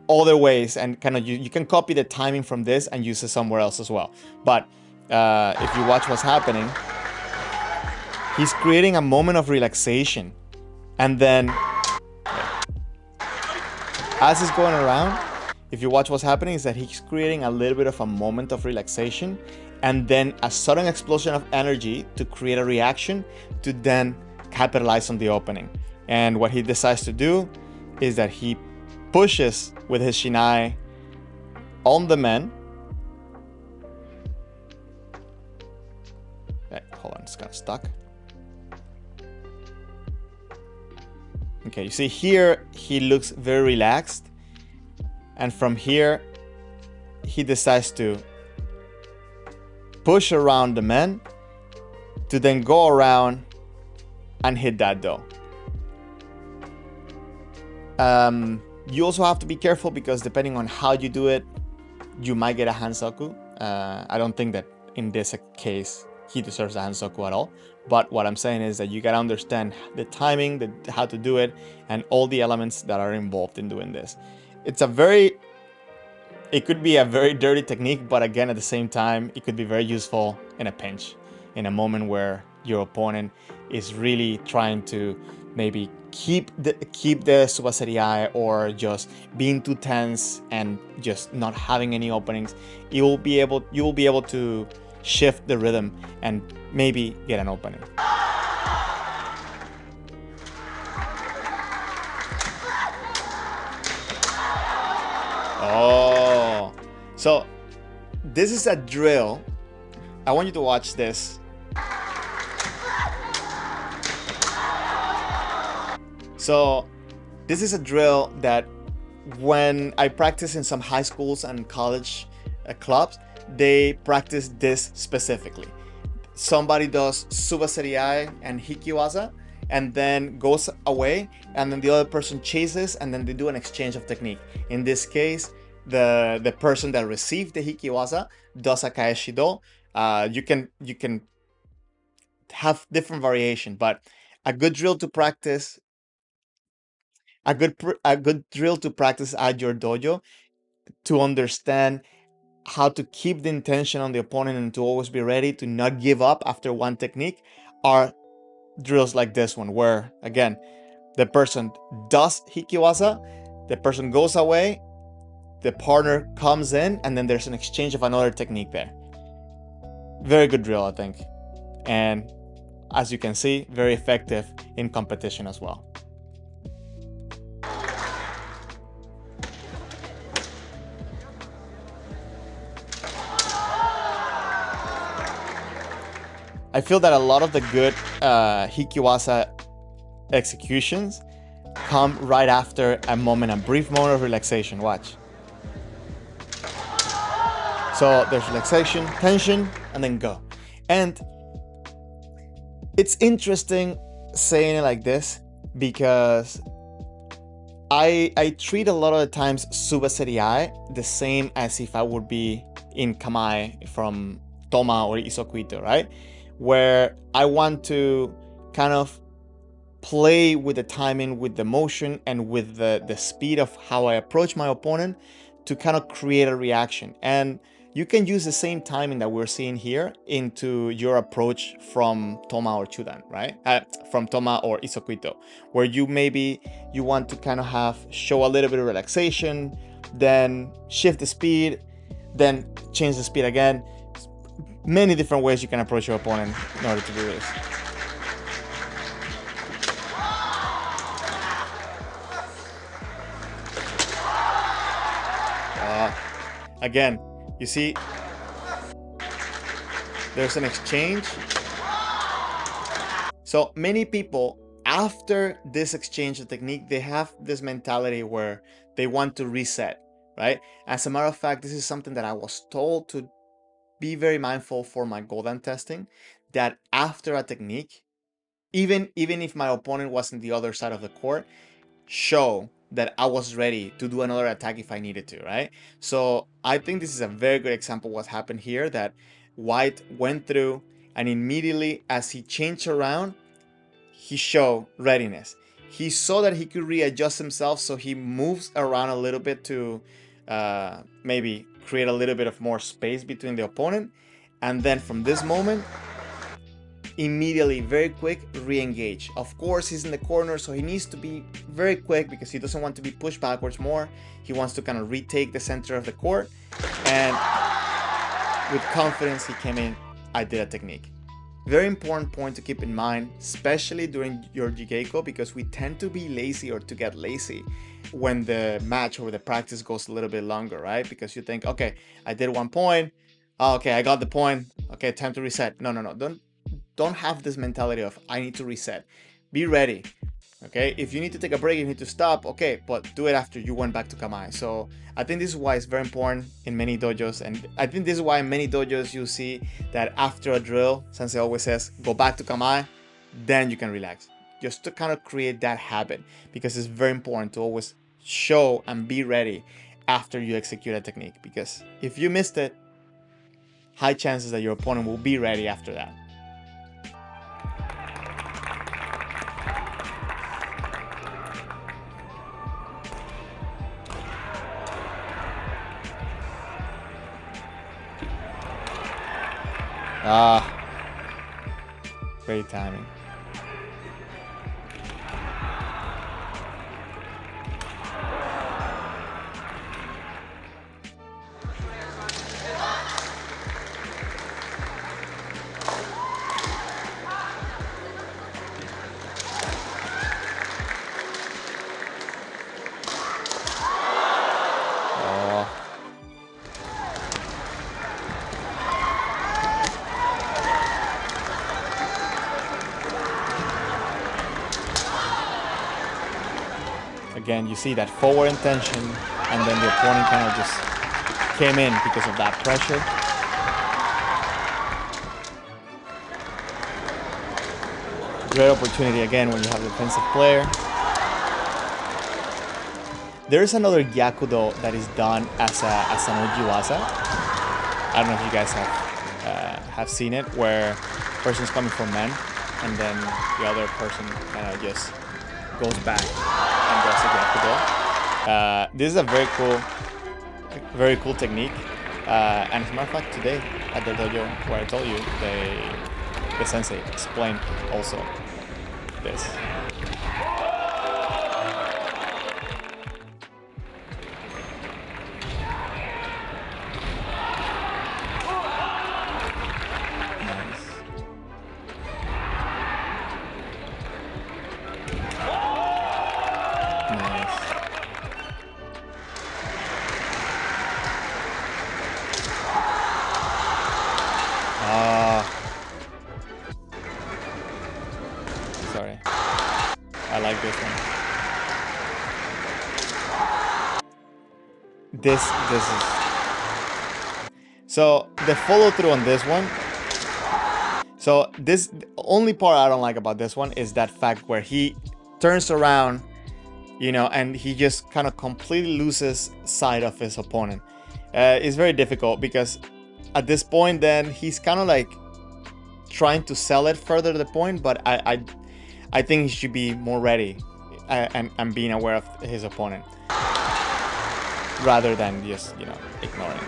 other ways, and kind of you can copy the timing from this and use it somewhere else as well. But if you watch what's happening, he's creating a moment of relaxation, and then as he's going around, if you watch what's happening, is that he's creating a little bit of a moment of relaxation, and then a sudden explosion of energy to create a reaction to then capitalize on the opening. And what he decides to do is that he pushes with his shinai on the men. Hold on, it's kind of stuck. Okay, you see here, he looks very relaxed. And from here, he decides to push around the men to then go around and hit that do. You also have to be careful, because depending on how you do it, you might get a hansaku. I don't think that in this case he deserves a Hansoku at all. But what I'm saying is that you gotta understand the timing, how to do it, and all the elements that are involved in doing this. It's a very, it could be a very dirty technique, but again, at the same time, it could be very useful in a pinch, in a moment where your opponent is really trying to maybe keep the Subaseri or just being too tense and just not having any openings. You will be able to shift the rhythm and maybe get an opening. Oh, so this is a drill. I want you to watch this. So this is a drill that when I practice in some high schools and college clubs, they practice this specifically. Somebody does Subaseri and Hikiwaza and then goes away, and then the other person chases, and then they do an exchange of technique. In this case, the person that received the Hikiwaza does a Kaeshido. You can have different variation, but a good drill to practice a good drill to practice at your dojo, to understand how to keep the intention on the opponent and to always be ready to not give up after one technique, are drills like this one, where again the person does Hikiwaza, the person goes away, the partner comes in, and then there's an exchange of another technique there. Very good drill, I think, and as you can see, very effective in competition as well. I feel that a lot of the good Hikiwasa executions come right after a brief moment of relaxation. Watch. So there's relaxation, tension, and then go. And it's interesting saying it like this because I treat a lot of the times Subaseri the same as if I would be in Kamae from Toma or Isokuito, right? Where I want to kind of play with the timing, with the motion, and with the speed of how I approach my opponent to kind of create a reaction. And you can use the same timing that we're seeing here into your approach from Toma or Chudan, right? From Toma or Isokuito, where you want to kind of show a little bit of relaxation, then shift the speed, then change the speed again. Many different ways you can approach your opponent in order to do this. Again, you see, there's an exchange. So many people, after this exchange of technique, they have this mentality where they want to reset, right? As a matter of fact, this is something that I was told to be very mindful for my Godan testing, that after a technique, even if my opponent was on the other side of the court, show that I was ready to do another attack if I needed to, right? So I think this is a very good example of what happened here, that White went through, and immediately as he changed around, he showed readiness. He saw that he could readjust himself, so he moves around a little bit to maybe create a little bit of more space between the opponent, and then from this moment, immediately, very quick, re-engage. Of course, he's in the corner, so he needs to be very quick because he doesn't want to be pushed backwards more. He wants to kind of retake the center of the court, and with confidence he came in. I did a technique. Very important point to keep in mind, especially during your Jigeiko, because we tend to be lazy or to get lazy when the match or the practice goes a little bit longer, right? Because you think, okay, I did 1 point. Oh, okay, I got the point. Okay, time to reset. No. Don't have this mentality of I need to reset. Be ready. Okay, if you need to take a break, you need to stop. Okay, but do it after you went back to Kamae. So I think this is why it's very important in many dojos, and I think this is why in many dojos you see that after a drill, Sensei always says, go back to Kamae, then you can relax. Just to kind of create that habit, because it's very important to always show and be ready after you execute a technique. Because if you missed it, high chances that your opponent will be ready after that. Great timing. Again, you see that forward intention, and then the opponent kind of just came in because of that pressure. Great opportunity again when you have a defensive player. There is another Gyakudo that is done as an Ojiwaza. I don't know if you guys have seen it, where person's coming from men, and then the other person kind of just goes back and does a Gyakudo. This is a very cool technique. And as a matter of fact, today at the dojo where I told you, the sensei explained also this. Sorry. I like this one. This is... So, the follow through on this one. So, the only part I don't like about this one is that fact where he turns around, you know, and he just kind of completely loses sight of his opponent. It's very difficult because at this point, then he's kind of like trying to sell it further to the point, but I think he should be more ready and being aware of his opponent rather than just, you know, ignoring.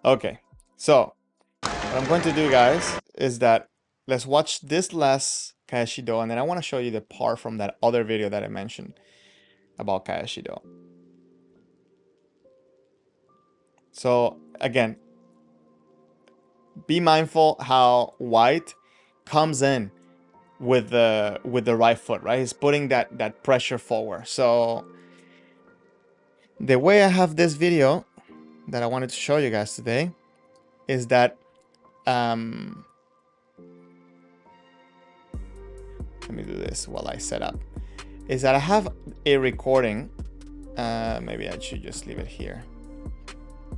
Okay, so what I'm going to do, guys, is that let's watch this last Kayashido, and then I want to show you the part from that other video that I mentioned about Kayashido. So again, be mindful how white comes in with the right foot, right? He's putting that pressure forward. So the way I have this video that I wanted to show you guys today is that let me do this while I set up, is that I have a recording. Maybe I should just leave it here.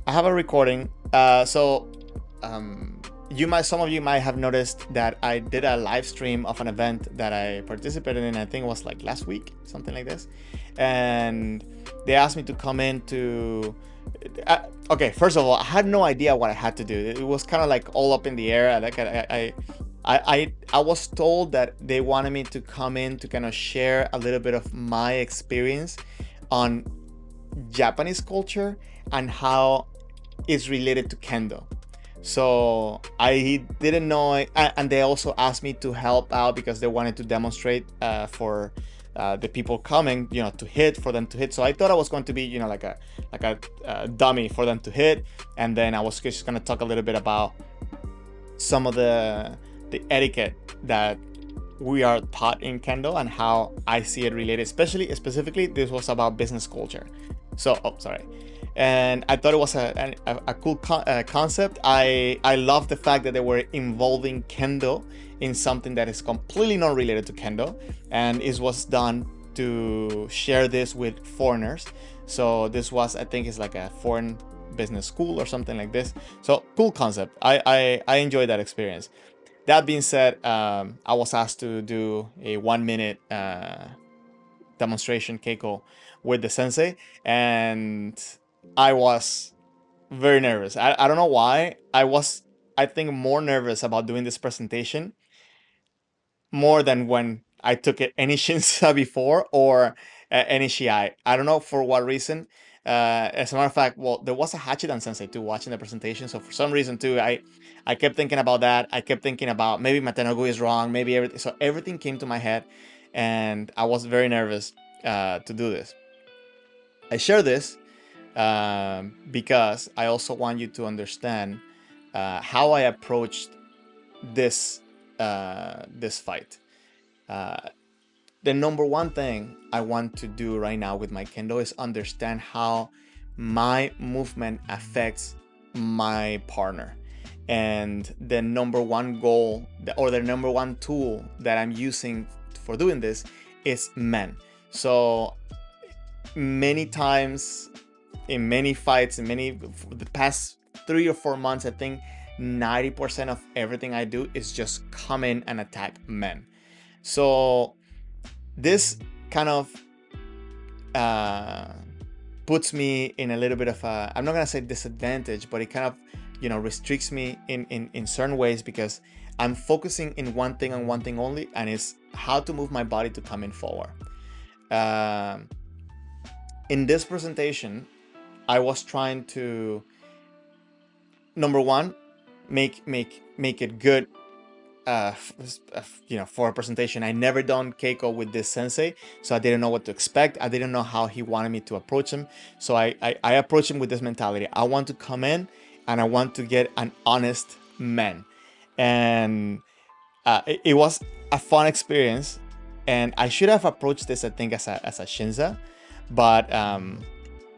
I have a recording. Some of you might have noticed that I did a live stream of an event that I participated in. I think it was like last week, something like this. And they asked me to come in to... okay, first of all, I had no idea what I had to do. It was kind of like all up in the air. I was told that they wanted me to come in to kind of share a little bit of my experience on Japanese culture and how it's related to Kendo. So I didn't know, and they also asked me to help out because they wanted to demonstrate for the people coming, you know, for them to hit. So I thought I was going to be, you know, like a dummy for them to hit, and then I was just gonna talk a little bit about some of the etiquette that we are taught in Kendo and how I see it related. Specifically, this was about business culture. So, and I thought it was a cool concept. I love the fact that they were involving Kendo in something that is completely not related to Kendo, and it was done to share this with foreigners. So this was, I think it's like a foreign business school or something like this. So cool concept. I enjoyed that experience. That being said, I was asked to do a 1 minute demonstration keiko with the sensei, and I was very nervous. I don't know why. I think, more nervous about doing this presentation more than when I took it any Shinsa before, or any Shiai. I don't know for what reason. As a matter of fact, well, there was a Hachidan sensei too watching the presentation, so for some reason too, I kept thinking about that. I kept thinking about maybe Matenogu is wrong, maybe everything. So everything came to my head, and I was very nervous to do this. I share this because I also want you to understand how I approached this this fight. The number one thing I want to do right now with my kendo is understand how my movement affects my partner. And the number one goal, or the number one tool that I'm using for doing this, is men. So many times in many fights, in the past 3 or 4 months, I think 90% of everything I do is just come in and attack men. So this kind of puts me in a little bit of a, I'm not gonna say disadvantage, but it kind of, restricts me in certain ways, because I'm focusing in one thing and one thing only, and it's how to move my body to come in forward. In this presentation, I was trying to, number one, make it good. For a presentation. I never done keiko with this sensei, so I didn't know what to expect. I didn't know how he wanted me to approach him, so I approached him with this mentality. I want to come in and I want to get an honest man, and it was a fun experience. And I should have approached this, I think, as a Shinza, but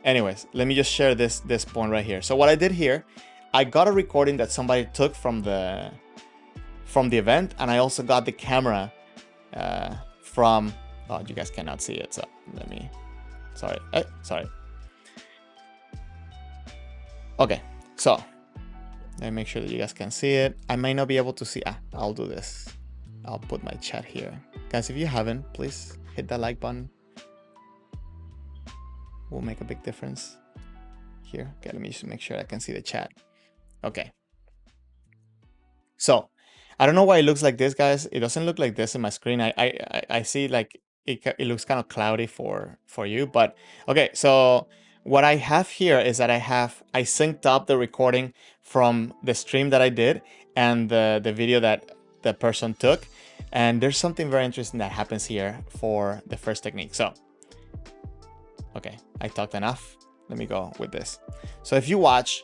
anyways, let me just share this point right here. So what I did here, I got a recording that somebody took from the event, and I also got the camera from, oh, you guys cannot see it, so let me, sorry. Okay, so let me make sure that you guys can see it. I might not be able to see, I'll do this. I'll put my chat here. Guys, if you haven't, please hit that like button. Will make a big difference here. Okay, let me just make sure I can see the chat. Okay. So, I don't know why it looks like this, guys. It doesn't look like this in my screen. I see like it looks kind of cloudy for you, but okay. So what I have here is that I synced up the recording from the stream that I did and the video that the person took, and there's something very interesting that happens here for the first technique. So, okay, I talked enough. Let me go with this. So if you watch,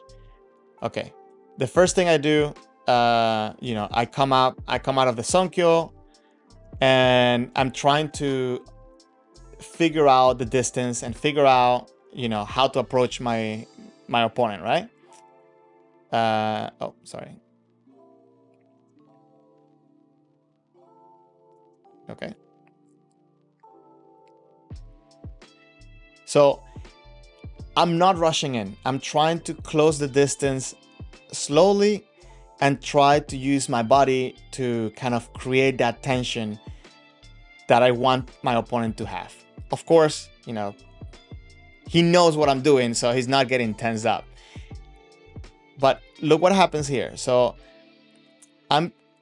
okay, the first thing I do, I come out of the Sonkyo, and I'm trying to figure out the distance and figure out, how to approach my opponent, right? Oh, sorry. Okay. So I'm not rushing in. I'm trying to close the distance slowly and try to use my body to kind of create that tension that I want my opponent to have. Of course, he knows what I'm doing, so he's not getting tensed up. But look what happens here. So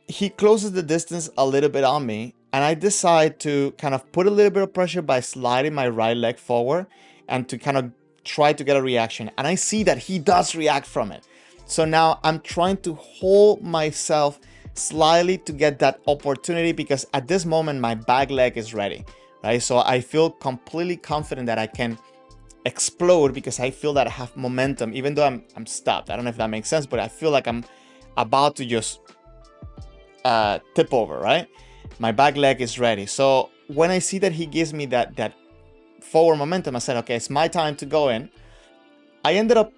he closes the distance a little bit on me, and I decide to kind of put a little bit of pressure by sliding my right leg forward and to kind of try to get a reaction. And I see that he does react from it. So now I'm trying to hold myself slightly to get that opportunity, because at this moment my back leg is ready, right? So I feel completely confident that I can explode, because I feel that I have momentum, even though I'm stopped. I don't know if that makes sense, but I feel like I'm about to just tip over, right? My back leg is ready. So when I see that he gives me that forward momentum, I said, okay, it's my time to go in. I ended up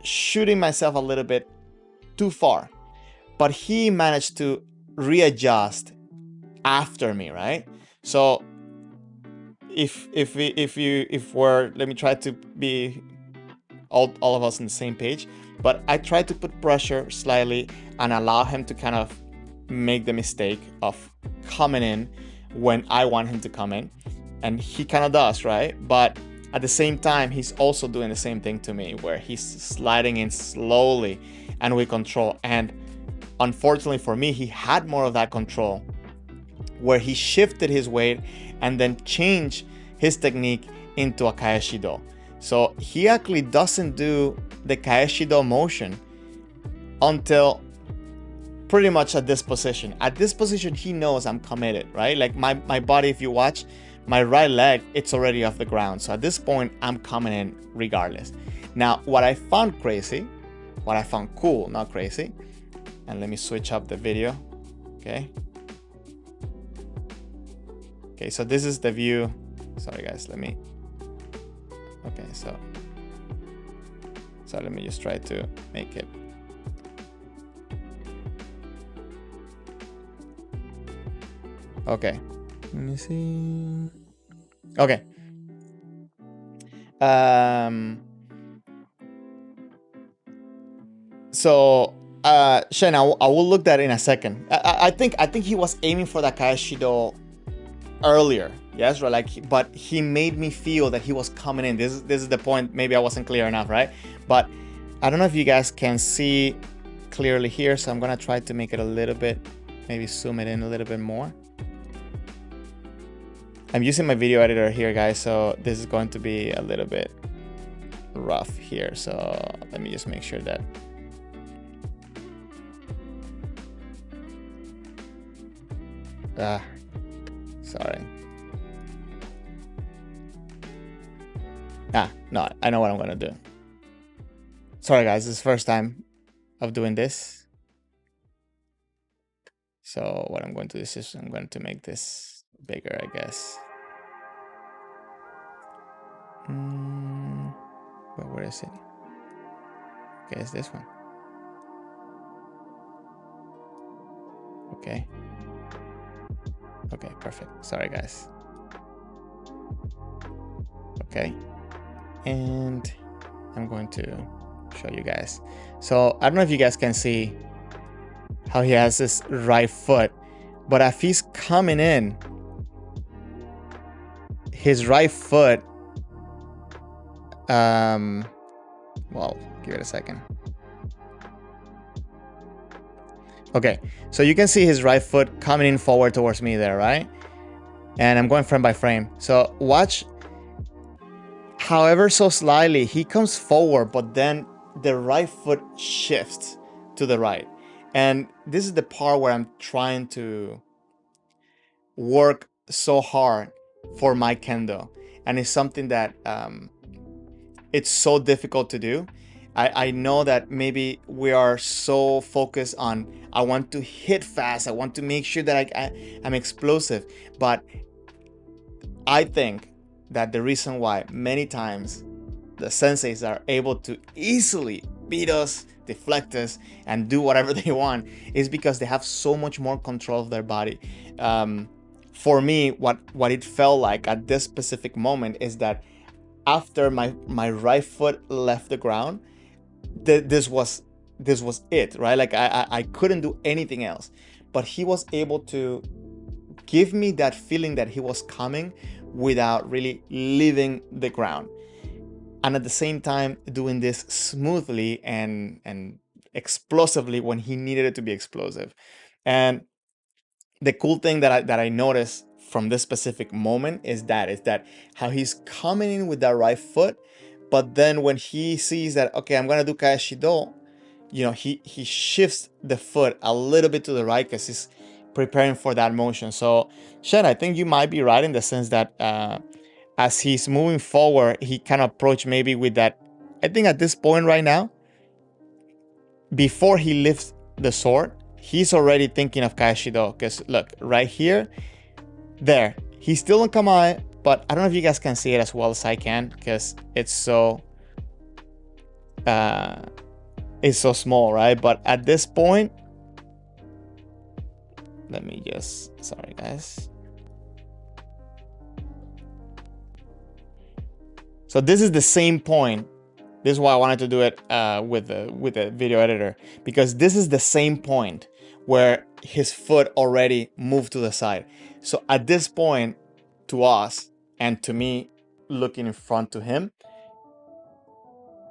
shooting myself a little bit too far, but he managed to readjust after me, right? So if we're, let me try to be all of us on the same page, but I tried to put pressure slightly and allow him to kind of make the mistake of coming in when I want him to come in. and he kind of does, right? But at the same time, he's also doing the same thing to me, where he's sliding in slowly and with control. And unfortunately for me, he had more of that control, where he shifted his weight and then changed his technique into a kaeshido. So he actually doesn't do the kaeshido motion until pretty much at this position. At this position, he knows I'm committed, right? Like my body, if you watch, my right leg, it's already off the ground. So at this point, I'm coming in regardless. Now, what I found crazy, what I found cool, not crazy, and let me switch up the video, okay? Okay, so this is the view. Sorry guys, let me, okay, so let me just try to make it. Okay, let me see. Okay. So Shen, I will look that in a second. I think he was aiming for that kaeshido earlier, yes, right? Like, but he made me feel that he was coming in. This is the point. Maybe I wasn't clear enough, right? But I don't know if you guys can see clearly here, so I'm gonna try to make it a little bit, maybe zoom it in a little bit more. I'm using my video editor here, guys, so this is going to be a little bit rough here. So let me just make sure that. Sorry. No, I know what I'm gonna do. Sorry guys, this is the first time of doing this. So what I'm going to do is I'm going to make this bigger, I guess. But where is it? Okay, it's this one. Okay. Okay, perfect. Sorry guys. Okay. And I'm going to show you guys. So I don't know if you guys can see how he has this right foot, but if he's coming in, his right foot, well, give it a second. Okay, so you can see his right foot coming in forward towards me there, right? And I'm going frame by frame. So watch, however so slightly, he comes forward, but then the right foot shifts to the right. And this is the part where I'm trying to work so hard for my kendo. And it's something that it's so difficult to do. I know that maybe we are so focused on, I want to hit fast, I want to make sure that I'm explosive. But I think that the reason why many times the senseis are able to easily beat us, deflect us, and do whatever they want is because they have so much more control of their body. For me, what it felt like at this specific moment is that after my right foot left the ground, this was it, right? Like I couldn't do anything else. But he was able to give me that feeling that he was coming without really leaving the ground. And at the same time doing this smoothly and explosively when he needed it to be explosive. And the cool thing that I noticed from this specific moment is that how he's coming in with that right foot, but then when he sees that, okay, I'm gonna do kaeshido, you know, he shifts the foot a little bit to the right because he's preparing for that motion. So Shen, I think you might be right in the sense that as he's moving forward, he kind of approach maybe with that. I think at this point right now, before he lifts the sword, he's already thinking of kaeshido. Because look, right here, there, he's still on kamae, but I don't know if you guys can see it as well as I can because it's so small, right? But at this point, let me just, sorry guys. So this is the same point. This is why I wanted to do it with the video editor, because this is the same point where his foot already moved to the side. So at this point, to us, And to me, looking in front to him,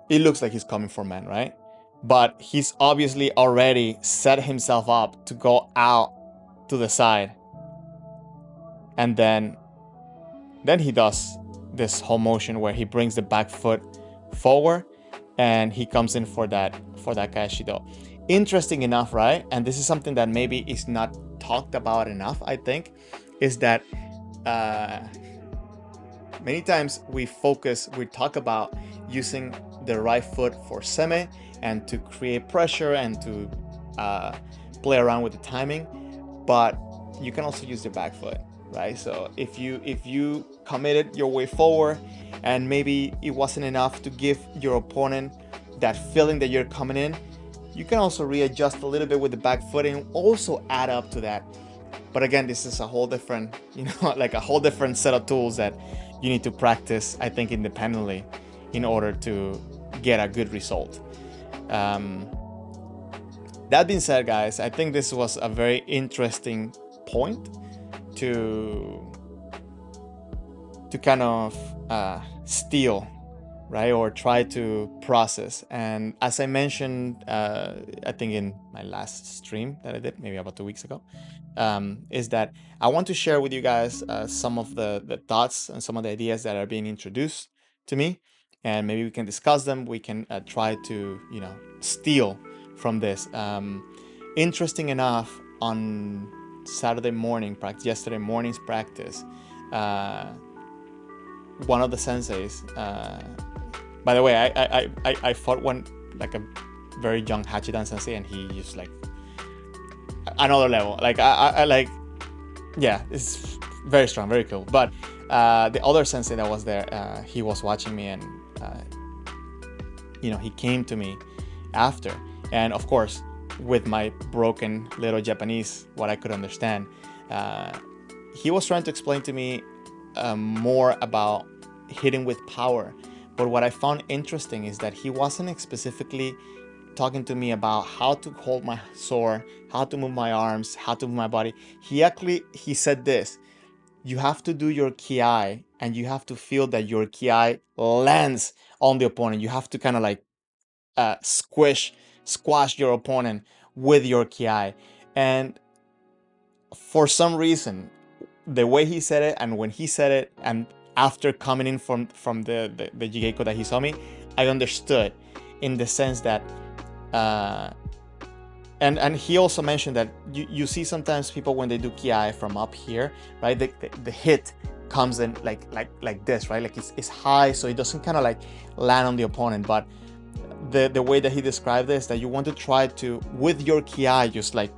it looks like he's coming for men, right? But he's obviously already set himself up to go out to the side. And then he does this whole motion where he brings the back foot forward and he comes in for that kaeshido. Interesting enough, right? And this is something that maybe is not talked about enough, I think, is that many times we talk about using the right foot for seme and to create pressure and to play around with the timing, but you can also use the back foot, right? So if you committed your way forward and maybe it wasn't enough to give your opponent that feeling that you're coming in, you can also readjust a little bit with the back foot and also add up to that. But again, this is a whole different, like a whole different set of tools that you need to practice, I think, independently in order to get a good result. That being said, guys, I think this was a very interesting point to kind of steal, right, or try to process. And as I mentioned, I think in my last stream that I did maybe about 2 weeks ago, is that I want to share with you guys some of the thoughts and some of the ideas that are being introduced to me, and maybe we can discuss them. We can try to steal from this. Interesting enough, on yesterday morning's practice, one of the senseis, by the way, I fought one, like a very young Hachidan sensei, and he used like another level. Like I like, yeah, it's very strong, very cool. But the other sensei that was there, he was watching me, and he came to me after, and of course, with my broken little Japanese, what I could understand, he was trying to explain to me more about hitting with power. But what I found interesting is that he wasn't specifically talking to me about how to hold my sword, how to move my arms, how to move my body. He said this: you have to do your kiai, and you have to feel that your kiai lands on the opponent. You have to kind of like squash your opponent with your kiai. And for some reason, the way he said it, and when he said it, and after coming in from the Jigeko that he saw me, I understood, in the sense that and he also mentioned that you see sometimes people when they do kiai from up here, right, the hit comes in like this, right, like it's high, so it doesn't kind of like land on the opponent. But the way that he described this, that you want to try to, with your kiai, just like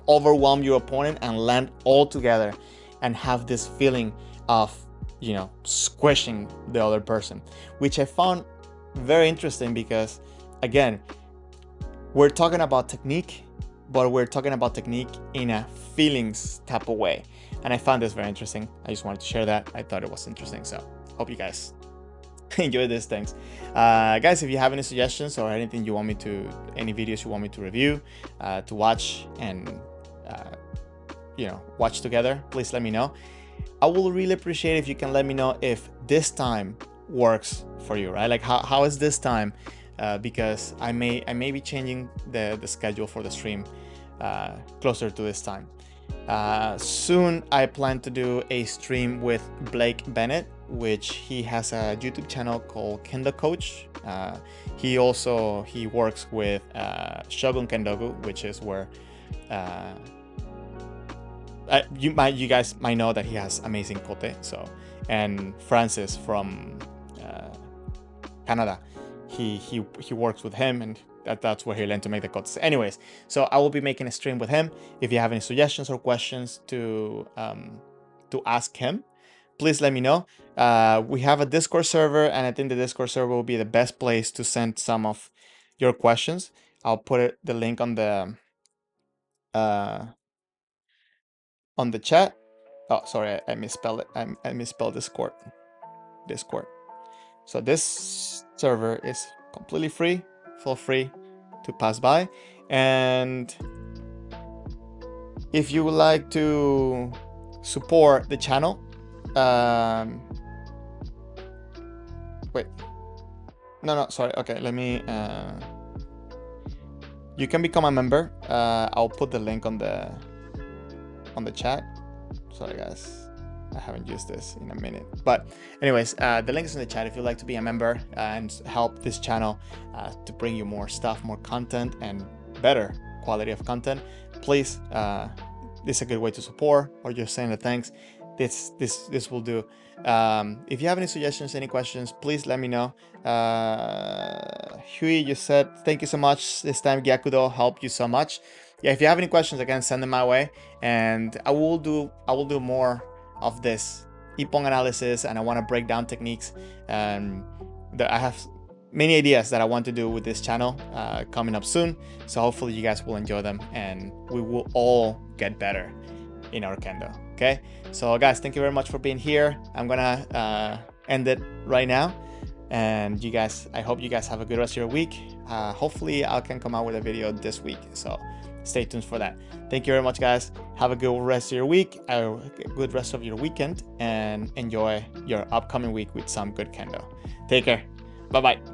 overwhelm your opponent and land all together and have this feeling of squishing the other person, which I found very interesting, because again, we're talking about technique, but we're talking about technique in a feelings type of way, and I found this very interesting. I just wanted to share that. I thought it was interesting, so hope you guys enjoy these things. Guys, if you have any suggestions or anything you want me to, any videos you want me to review, to watch and watch together, please let me know. I will really appreciate if you can let me know if this time works for you, right? Like how is this time? Because I may be changing the schedule for the stream closer to this time. Soon I plan to do a stream with Blake Bennett, which he has a YouTube channel called Kendo Coach. He works with Shogun Kendogu, which is where you guys might know that he has amazing kote. So, and Francis from Canada, he works with him, and that's where he learned to make the kotes. Anyways, so I will be making a stream with him. If you have any suggestions or questions to ask him, please let me know. We have a Discord server, and I think the Discord server will be the best place to send some of your questions. I'll put the link on the chat. Oh, sorry, I misspelled it. I misspelled Discord. So this server is completely free. Feel free to pass by. And if you would like to support the channel, Wait. No, sorry. Okay, let me. You can become a member. I'll put the link on the chat. Sorry, guys. I haven't used this in a minute. But anyways, the link is in the chat if you'd like to be a member and help this channel to bring you more stuff, more content, and better quality of content. Please, this is a good way to support, or just saying a thanks. This will do. If you have any suggestions, any questions, please let me know. Hui, you said thank you so much. This time Gyakudo helped you so much. Yeah, if you have any questions, again, send them my way, and I will do more of this Ippon analysis, and I want to break down techniques. And I have many ideas that I want to do with this channel coming up soon. So hopefully you guys will enjoy them, and we will all get better in our kendo. Okay, so guys, thank you very much for being here. I'm gonna end it right now, and you guys, I hope you guys have a good rest of your week. Hopefully I can come out with a video this week, so stay tuned for that. Thank you very much, guys. Have a good rest of your week, a good rest of your weekend, and enjoy your upcoming week with some good kendo. Take care. Bye bye.